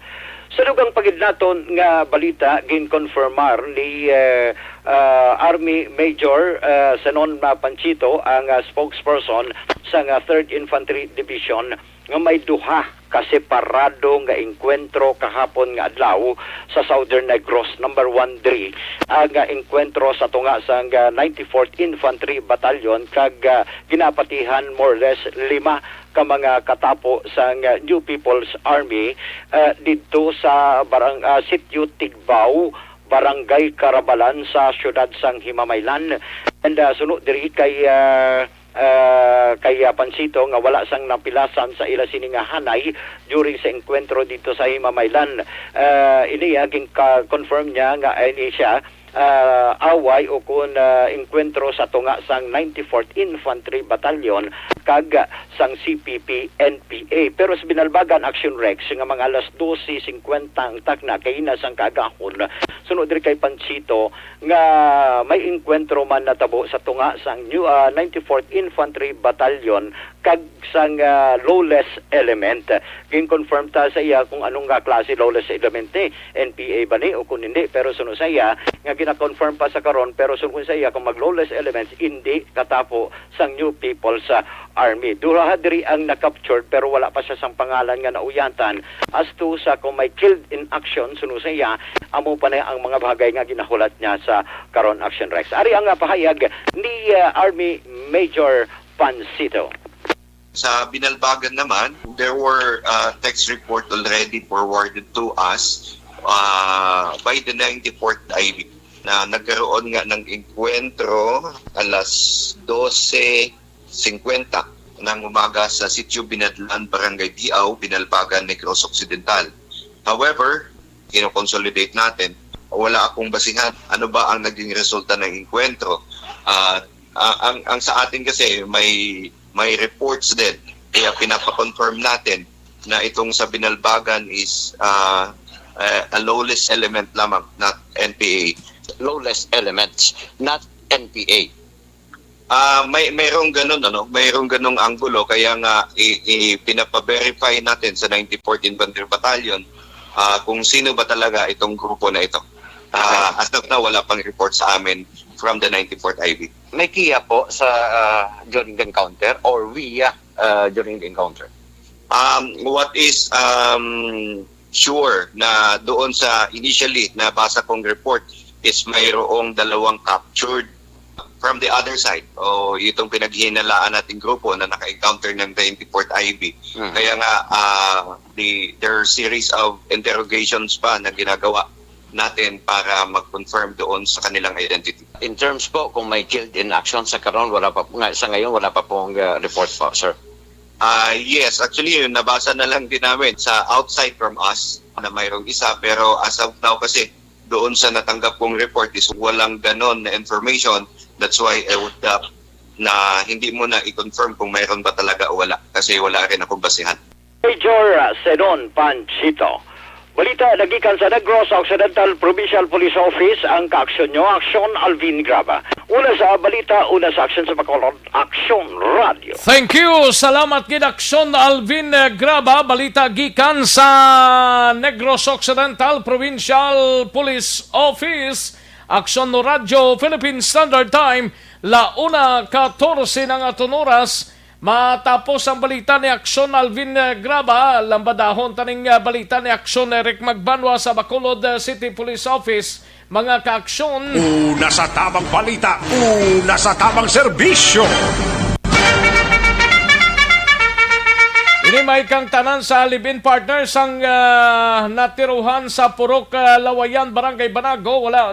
Sa dugang pagidnaton nga balita gin-confirmar ni Army Major Senon Panchito ang spokesperson sa 3rd Infantry Division nga may duha ka separado nga engkwentro kahapon nga adlaw sa Southern Negros number 13 ang engkwentro sa tunga sa 94th Infantry Battalion kag ginapatihan more or less 5 ka mga katapo sa New People's Army dito sa Sitio Tigbao, Barangay Carabalan sa siyudad sang Himamaylan. And sunod diri kay Pansito nga wala sang napilasan sa ila sini nga hanay during sa enkwentro dito sa Himamaylan. Ini confirm niya nga ini siya away o kung enkwentro sa tunga sang 94th Infantry Battalion kag sang CPP NPA. Pero sa binalbagan Action Rex nga mga alas 12:50 ang takna kay ina sang kagahon sunod diri kay Panchito nga may enkwentro man natabo sa tunga sang 94th Infantry Battalion kag sang lawless element. Gin-confirm ta sa iya kung anong klase lawless element NPA ba ni o kung hindi, pero sunod sa iya nga gina-confirm pa sa karon pero sunod sa iya kung mag-lawless elements hindi katapo sang New People's Army. Duha diri ang na-captured pero wala pa siya sang pangalan nga nauyantan as to sa kung may killed in action sunod sa iya amo pa na ang mga bagay nga ginahulat niya sa karon Action Rex. Ari ang pahayag ni Army Major Pansito. Sa Binalbagan naman, there were text report already forwarded to us by the 94th IB na nagkaroon nga ng enkwentro alas 12:50 ng umaga sa Sitio Binadlan, Barangay Diaw, Binalbagan, Negros Occidental. However, kino-consolidate natin, wala akong basihan ano ba ang naging resulta ng enkwentro. Ang sa atin kasi may reports din. Kaya pinapa-confirm natin na itong sa Binalbagan is a lawless element lamang, not NPA. Lawless elements, not NPA. Mayroong ganun, mayroong ganung anggulo. Kaya nga pinapa-verify natin sa 94th Infantry Battalion kung sino ba talaga itong grupo na ito. As of now, wala pang report sa amin from the 94th IB. May kiya po sa during the encounter or via during the encounter? What is sure na doon sa initially na basa kong report is mayroong 2 captured from the other side o itong pinaghihinalaan nating grupo na naka-encounter ng 94th IB. Kaya nga there are series of interrogations pa na ginagawa natin para mag-confirm doon sa kanilang identity. In terms po kung may killed in action sa karon, wala pa sa ngayon wala pa pong report po, sir. Yes, actually yun, nabasa na lang din namin sa outside from us na mayroong isa, pero as of now kasi doon sa natanggap kong report is walang ganon na information. That's why I would na hindi mo na i-confirm kung mayroon ba talaga o wala kasi wala rin akong basihan. Major Senon Panchito. Balita nagikan sa Negros Occidental Provincial Police Office ang kaaksyon nyo, Aksyon Alvin Graba. Una sa balita, una sa aksyon sa Bacolod, Aksyon Radio. Thank you. Salamat gid Aksyon Alvin Graba. Balita gikan sa Negros Occidental Provincial Police Office. Aksyon no Radio, Philippine Standard Time, 1:14 ng aton oras. Matapos ang balita ni Aksyon Alvin Graba, lambadahon taning balita ni Aksyon Eric Magbanwa sa Bacolod City Police Office. Mga kaaksyon, Una sa tamang balita, una sa tamang serbisyo. ini may kang tanan sa live-in partners ang natiruhan sa Purok Lawayan, Barangay Banago. Wala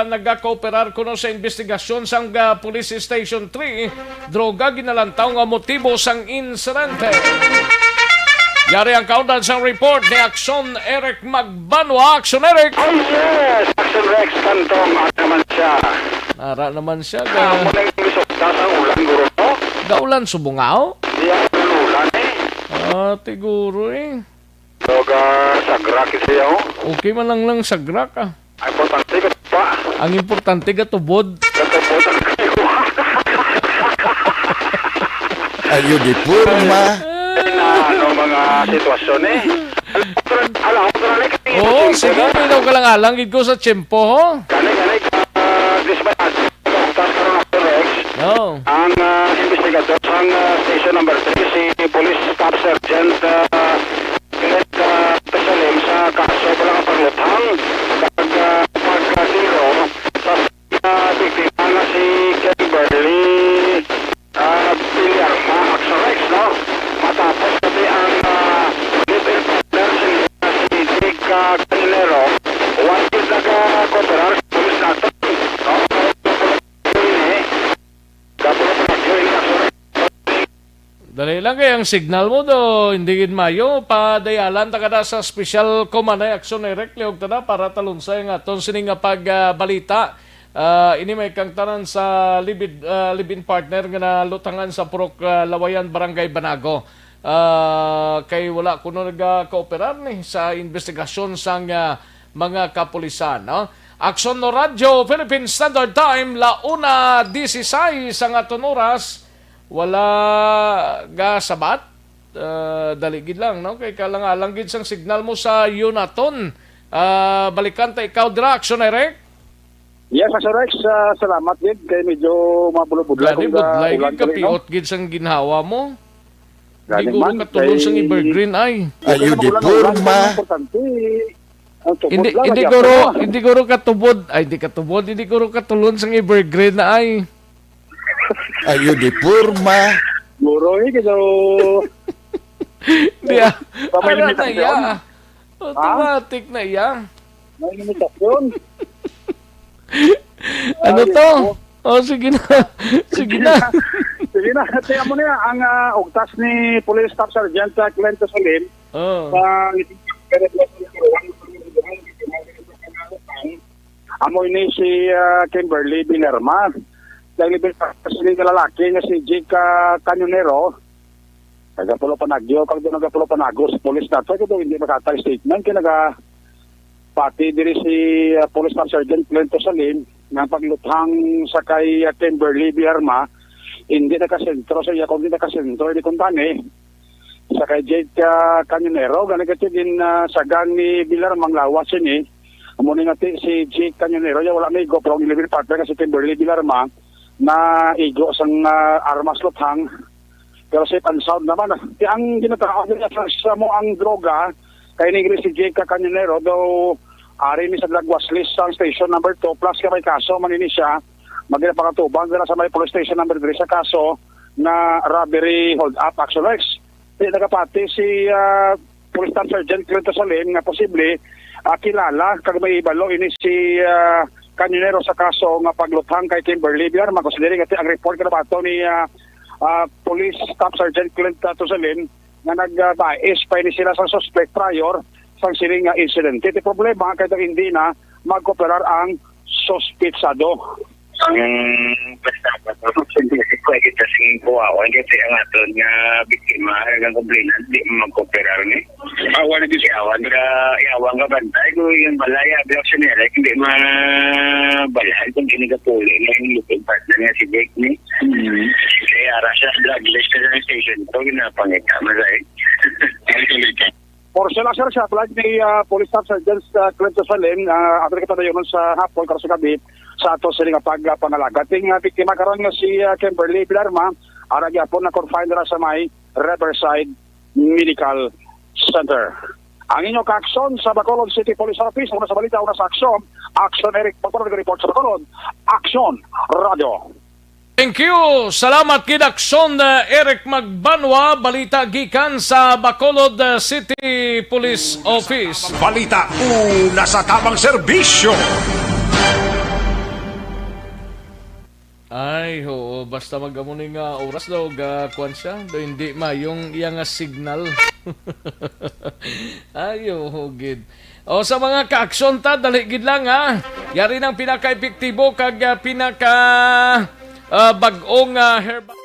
nagka-cooperar kuno sa investigasyon sang Police Station 3. Droga ginalantaw nga motibo sang insidente. Yari ang countdown sa report ni Aksyon Eric Magbanwa. Aksyon Eric! Oh yes! Action Rex Kantong at naman siya. Nara naman siya. Muna yung isoktas ang ulan guro mo. Gaulan subungao? Di ang ulan eh. Siguro eh. Doga sagrak siya oh. Okay man lang sagrak ah. Ay importante ka pa. Ang importante ka tubod. Katubod ang kayo. Ayo di purma. Ano mga sitwasyon eh. Alam ko na lang. Oo, sige. Pinaw ka lang alang. Gid ko sa tiyempo ho. Gani, disbayad. Tapos karoon ako Rex. No. Ang investigador sa station number 3, si Police Staff Sergeant Kenneth Pesalim sa kaso pala ng paglutang pagkasiro sa biktima na si Kimberly Villarma Axorex, no? Matapos kasi ang live-in partner si Jake Canilero, wanted nag-cooperar sa police natin, no? Dali lang kay ang signal mo do. Hindi gid mayo. Padayalan ta kada sa Special Command ay Aksyon Eric. Liog tada para talunsay nga aton sining nga pagbalita. Ini may kang tanan sa live-in partner nga nalutangan sa Purok Lawayan, Barangay Banago. Kay wala kuno nagka-cooperar ni sa investigasyon sang mga kapulisan, no? Aksyon no Radio, Philippine Standard Time, 1:16 ang aton oras. Wala ga sabat. Daligid lang, no? Kay kalang-alang gid sang signal mo sa Yunaton. Balikan ta ikaw dira, Aksyon Eric. Yes, Sir Rex, salamat din. Kaya medyo mabulod-budlay. Gani budlay gid ka piot gid sang ginhawa mo. Di ko katulong sang evergreen ay. Ayo di purma. Hindi guro katubod. Ay, hindi guro katulon sang evergreen na ay. Ayo di purma. Guro eh, kasi... Hindi ah. Ano na iya? Automatic na iya. May limitasyon. Ano to? Sige na. Sige na. Sige na. Tingnan mo na ang ugtas ni Police Staff Sergeant Clento Salim. Amoy ni si Kimberly Villarma. Dahil ibig lalaki nga si Jake Canyonero. Nagapulo panagyo. Pag doon nagapulo panagos, police na ito. Ito hindi makatay statement. Kaya pati diri si Police Staff Sergeant Clento Salim nga pagluthang sa kay Kimberly Villarma, hindi nakasentro sa iya. Kung hindi nakasentro, hindi kumpani. Sa kay Jake Canyonero, ganito din sagan ni Villarma ang lawas ini. Muna natin si Jake Canyonero, wala may go, pero ang ilibin partner kasi Kimberly Villarma na igo sang armas luthang. Pero safe and sound naman. Ang ginatao niya sa mo ang droga, kaya ni si Jake Canyonero, daw ari ni sa Lagwas list sa station number 2, plus ka may kaso, manini siya, magpakatubang na sa may police station number 3 sa kaso na robbery hold-up action Rex. Nagapati si Police Staff Sergeant Clento Salim nga posible kilala kag may ibalo ini si Canyonero sa kaso nga pagluthang kay Kimberly Villarma. Considering ati ang report ka na bato ni Police Staff Sergeant Clint Tusalin nga nag-bais pa ini sila sa suspect prior sa sining nga incident. Iti problema kaya hindi na mag-operar ang suspitsado. Ang hindi pwede kasing kuwawan kasi ang aton nga biktima ang complainant di mag-operar ni. Awan na di siya awan nga bantay ko yung balaya aksiyonera hindi mabalay kung hindi nagapuli na yung lupig partner nga si Jake ni. Kaya ara siya bloodless ka sa station ito ginapangit ka mazay. For sila sir siya tulad ni Police Staff Sergeant Clint Tusalin ato kita dayon sa hapon karon sa gabi sa ato sila nga pagpangalaga. Ting biktima karon nga si Kimberly Pilarma ara gyapon na confined ra sa may Riverside Medical Center. Ang inyo ka-aksyon sa Bacolod City Police Office, una sa balita, una sa aksyon, Action Eric Bacolod, report sa Bacolod, Action Radio. Thank you. Salamat kid Aksyon Eric Magbanwa, balita gikan sa Bacolod City Police Office. Balita una sa tamang serbisyo. Ay, oo. Basta magamuning oras daw, kuwan siya. Do hindi yung iyang signal. Ay, oo, gid. O sa mga ka-aksyon ta, daligid lang ha. Yari ng pinaka-epektibo kag bagong herbal.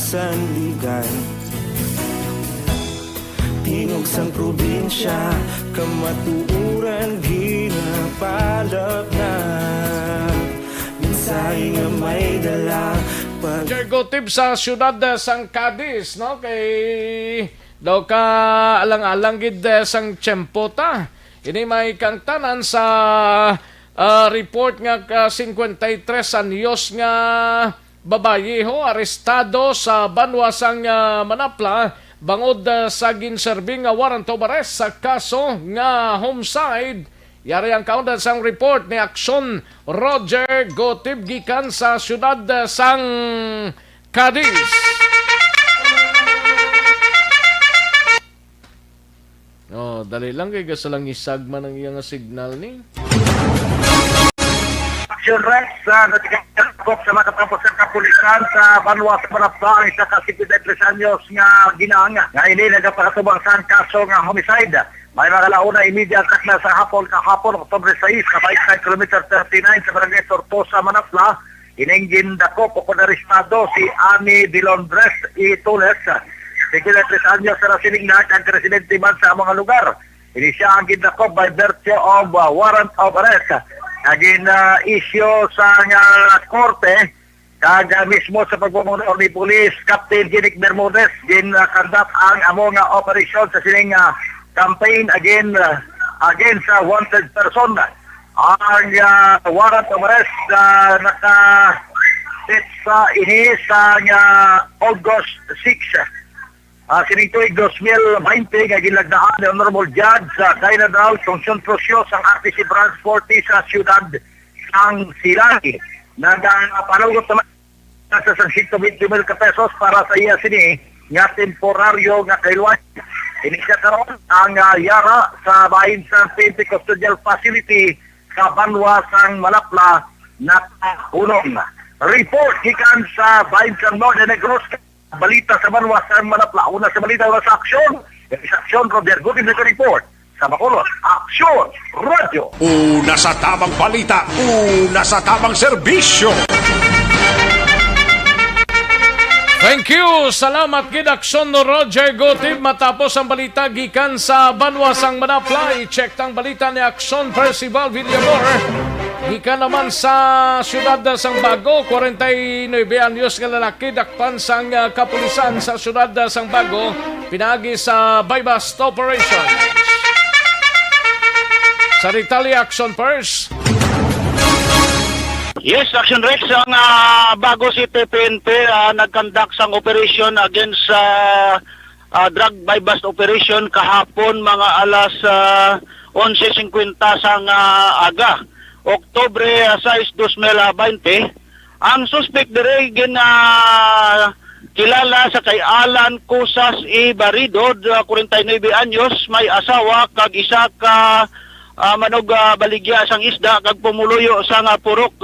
Sandigan Tingog sang probinsya Kamatuuran ginapalap na Minsay nga may dala Jergotip sa syudad sang Cadiz, no? Kay daw ka alang-alang gid sang tiyempo ta. Ini may kang tanan sa report nga 53 anyos nga babaye ho arestado sa Banwa sang Manapla bangod sa ginserbing nga warrant of arrest sa kaso nga homicide. Yari ang kaundan sang report ni Aksyon Roger Gotib gikan sa syudad sang Cadiz. Oh, dali lang kay gasalang isagman ang iyang signal ni. Action Rex natikakop sa mga kapapos ng kapulisan sa Banwa sa Manapla sa ka-53 anyos nga ginanga nga ini nagapakatubang sa kaso nga homicide. May mga launa immediate sakla sa hapon kahapon Oktubre 6 kabait sa kilometer 39 sa Barangay Tortosa, Manapla. Inenggin dako po arestado si Ani Dilondres Itules. 53 anyos sa sinignak ang residente man sa mga lugar. Ini siya ang gindakop by virtue of warrant of arrest. Naging issue sa korte kaga mismo sa pagmumuno ni Police Captain Ginic Bermudez conduct ang among operation sa sining campaign against sa wanted person. Ang warrant of arrest naka-set sa ini sa August 6. Sining tuig 2020 nga ginlagdaan ni Honorable Judge Dainadal Tongson Prosios ang RTC Branch 40 sa siyudad ng Silagi. Nagpanagot naman sa 120,000 pesos para sa iya sini nga temporaryo nga kailuan. Inisya karon ang yara sa bahin sa Pente Custodial Facility sa Banwa sang Manapla na unong. Report gikan sa bahin sa Northern Negros. Balita sa Banwa sa Manapla. Una sa balita, una sa aksyon. Sa aksyon, Robert Gutib na report. Sa Bacolod, Aksyon Radio. Una sa tamang balita, una sa tamang serbisyo. Thank you. Salamat gid Aksyon no Roger Gotib matapos ang balita gikan sa Banwasang Manaplay. Check tang balita ni Aksyon Percival Villamor. Gikan naman sa siyudad sang Bago, 49 anyos nga lalaki dakpan sang kapulisan sa siyudad sang Bago pinagi sa bypass operations. Sa Ritali Action Pers. Yes, Action Rex, ang Bago City PNP nagkandak sang operation against drug bypass operation kahapon mga alas 11:50 sang aga, Oktubre 6, 2020. Ang suspect dire kilala sa kay Alan Cusas E. Barido, 49 anyos, may asawa kag isa ka manog baligya sang isda kag pumuluyo sang Purok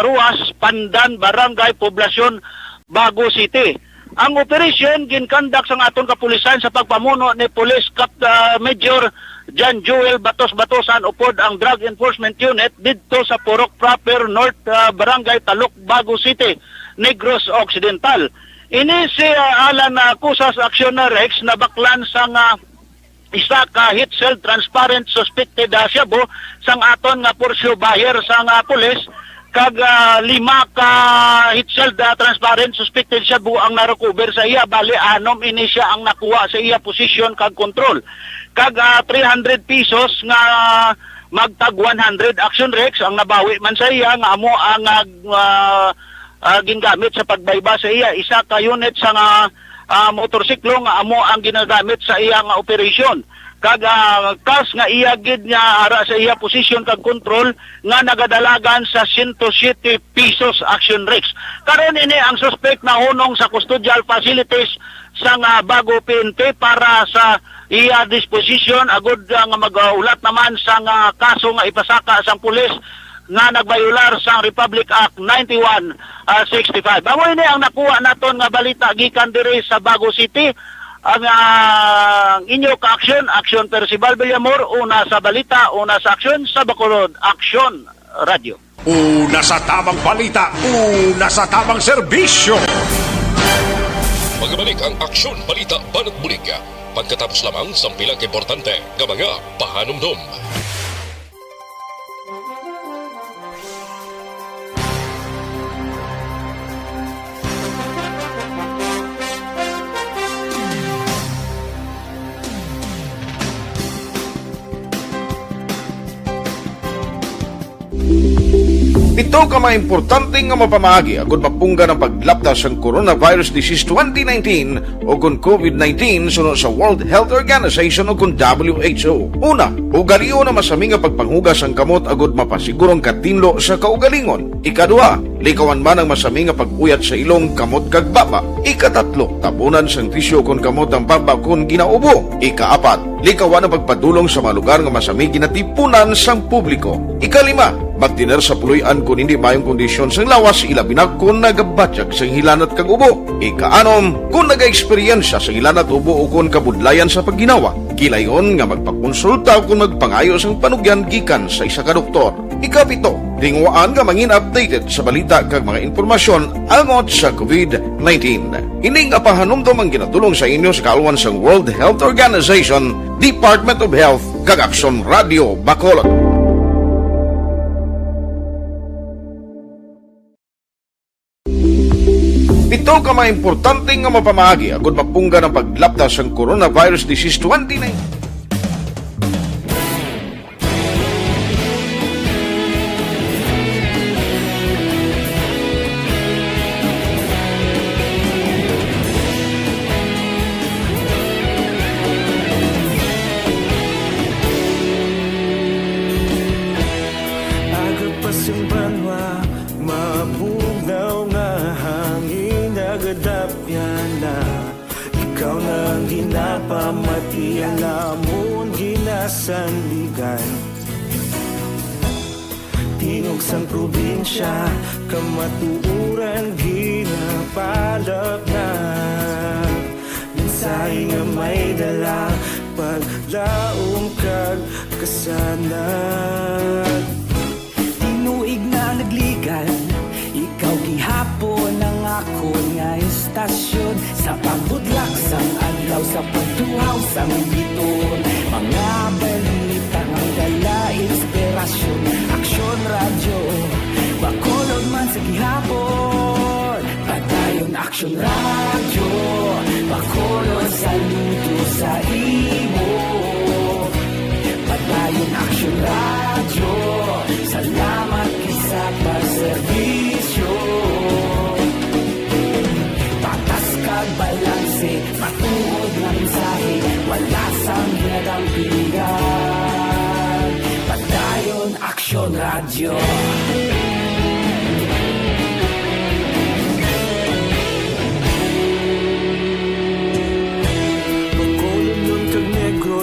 Ruas, Pandan, Barangay, Poblasyon, Bago City. Ang operasyon ginkandak sang aton kapulisan sa pagpamuno ni Police Major John Joel Batos-Batosan upod ang Drug Enforcement Unit didto sa Purok Proper North, Barangay Taluk, Bago City, Negros Occidental. Ini si Alan Cusas Action Rex na baklan sang isa ka hit cell transparent suspected shabu sang aton nga Porsche buyer sang pulis kag 5 ka hit cell transparent suspected shabu ang narecover sa iya, bali 6 ini siya ang nakuha sa iya position kag control kag 300 pesos nga magtag 100 Action Rex ang nabawi man sa iya nga amo ang gingamit sa pagbayba sa iya. Isa ka unit sa motorsiklo nga amo ang ginagamit sa iya nga operasyon. Kag kas nga iya gid niya ara sa iya position kag control nga nagadalagan sa 107 pesos Action Rex. Karon ini ang suspect na hunong sa custodial facilities sa Bago PNP para sa iya disposition agud nga mag-ulat naman sa kaso nga ipasaka sang pulis nga nagbayular sa Republic Act 9165. Amo ini ang nakuha naton nga balita gikan diri sa Bago City. Ang inyo ka-action, Action Percival Villamor, una sa balita, una sa aksyon sa Bacolod Action Radio. Una sa tamang balita, una sa tamang serbisyo. Magbalik ang Aksyon Balita Banat Bulig. Pagkatapos lamang sa pilang importante nga mga pahanumdum. Ito ka mga importante nga mapamagi agud mapungga ng paglaptas ang Coronavirus Disease 2019 o kung COVID-19 sunod sa World Health Organization o kung WHO. Una, ugaliyo na masami nga pagpanghugas ang kamot agud mapasigurong katinlo sa kaugalingon. Ikadua, likawan man ang masami nga pag-uyat sa ilong kamot kag baba. Ikatatlo, tapunan sang tisyo kung kamot ang baba kung ginaubo. Ikaapat, likawan ang pagpadulong sa mga lugar nga masami ginatipunan sang publiko. Ikalima, magtiner sa puluyan kung hindi mayong kondisyon sang lawas, ilabi na kung nagabatyak sang hilanat kag ubo. Ikaanom, kung naga-eksperyensya sa hilanat ubo o kung kabudlayan sa pagginawa. Kilayon nga magpakonsulta kung magpangayo sang panugyan gikan sa isa ka doktor. Ikapito, tingwaan nga mangin updated sa balita kag mga informasyon angot sa COVID-19. Ining apahanumdom ang ginatulong sa inyo sa kaalwan sang World Health Organization, Department of Health kag Action Radio Bacolod. Ito ka mga importante nga mapamagi agud mapungga ng paglaptas ang Coronavirus Disease 2019. Pamatian namon ginasandigan tingog sang probinsya kamatuuran ginapalap na mensahe nga may dala paglaom kag lisanag. Tinuig na nagligan, ikaw gihapon ang ako nga istasyon. Sa pagbudlak sang adlaw, sa pagtuhaw sang biton, mga balita ang dala inspirasyon. Aksyon radyo, bakolod man sa gihapon. Padayon aksyon radyo, bakolod saludo sa imo. Padayon aksyon radyo, salamat kisa pagserbisyo. Patas kag balanse, matuod na mensahe, wala sang ginadampigan. Padayon aksyon radyo.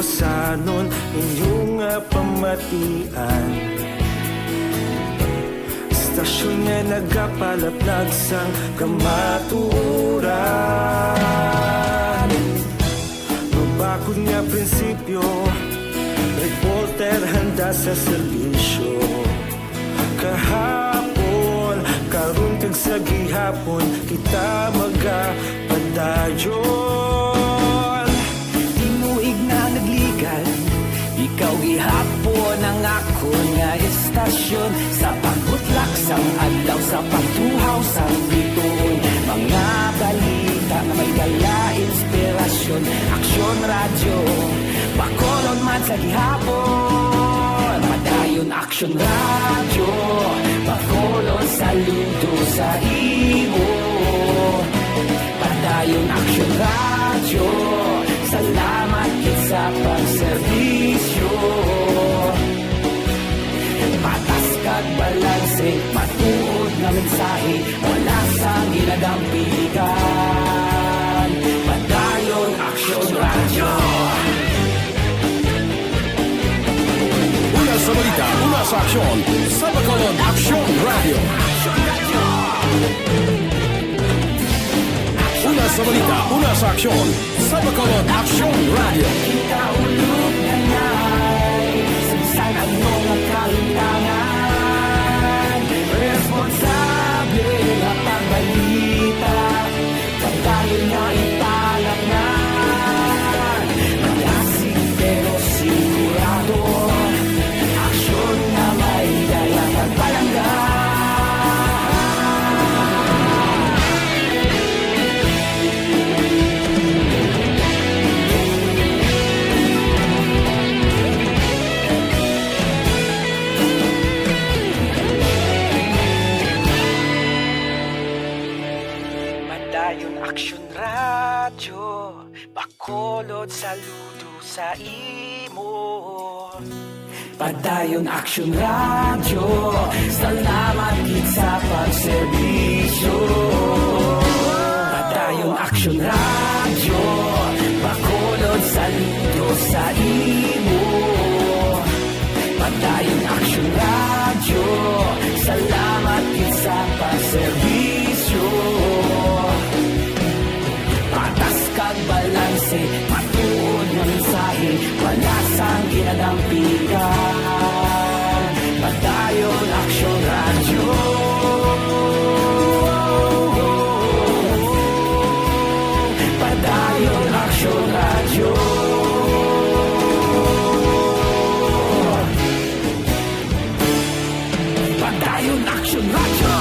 Sanon inyong pamatian, istasyon nga nagapalaplag sang kamaturan. Mabakod nga prinsipyo, reporter handa sa serbisyo. Kahapon, karong kag sa gihapon, kita magapadayon. Tinuig na nagligan, ikaw gihapon ang ako nga istasyon. Sa pagbutlak sang adlaw, sa pagtuhaw sang biton, mga balita na may dala inspirasyon. Aksyon radyo, bakolon man sa gihapon. Padayon aksyon radyo, bakolon saludo sa imo. Padayon aksyon radyo, salamat sa pagserbisyo. Patas kag balanse, matuod na mensahe, wala sang ginadampigan. Padayon aksyon radyo. Una sa balita, una sa aksyon, sa Bacolod Aksyon Radio. Una sa balita, una sa aksyon, sa Bacolod Aksyon Radio. Kita ulog na ngay, sansan ang mga kalintangan. Responsable na pagbalita, pagdayon na italak na. Malasig pero sigurado, aksyon na may dala pagpalanggan. Padayon aksyon radyo, bakolod saludo sa imo. Padayon aksyon radyo, salamat gid sa pagserbisyo. Padayon aksyon radyo, bakolod saludo sa imo. Padayon aksyon radyo, salamat gid sa pagserbisyo. Patas kag balanse, matuod na mensahe, wala sang ginadampigan. Padayon aksyon radyo. Padayon aksyon radyo. Padayon aksyon radyo.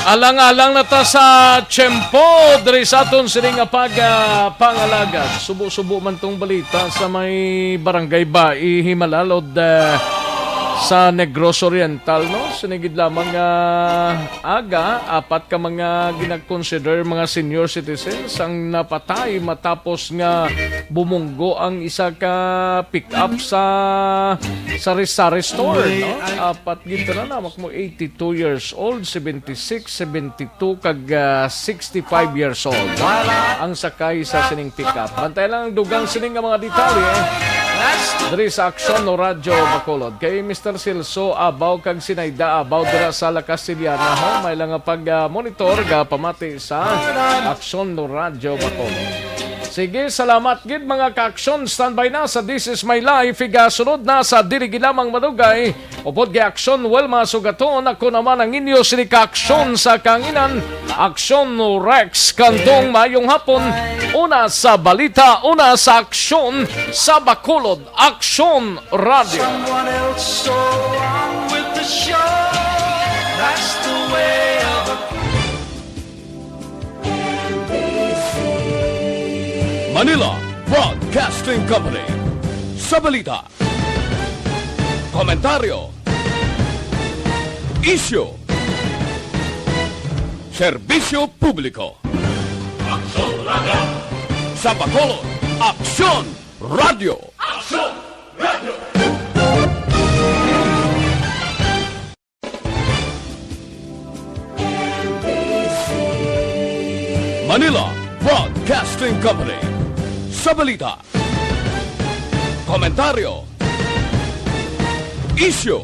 Alang-alang na ta sa tiyempo diri sa aton sining pangalagad. Subo-subo man tong balita sa may barangay ba Himalalod sa Negros Oriental, no? Sinigid lamang aga, 4 ka mga ginag-consider mga senior citizens ang napatay matapos nga bumunggo ang isa ka pick-up sa sari-sari store, no? 4 gito na namak mo 82 years old, 76, 72 kag 65 years old. Ang sakay sa sining pick-up. Bantay lang ang dugang sining nga mga detalye. Diri sa Aksyon no Radyo Bacolod kay Mr. Silso abaw kag sinayda abaw dira sa La Castellana ho may lang pag monitor ga pamati sa Aksyon no Radyo Bacolod. Sige, salamat gid mga ka-aksyon. Standby na sa This Is My Life. Sunod na sa Dirigi Lamang Madugay. Upod gi aksyon, Welma Sugaton. Ako naman ang inyo sini ka-aksyon sa Kanginan. Aksyon no Rex. Kantong mayong hapon. Una sa balita, una sa aksyon sa Bacolod. Aksyon Radio. Someone else so on with the show. That's the way of a Manila Broadcasting Company. Sa balita, komentaryo, isyu, serbisyo publiko. Aksyon Radio. Sa Bacolod, Aksyon Radio. Aksyon Radio. Manila Broadcasting Company. Sa balita, komentaryo, isyu,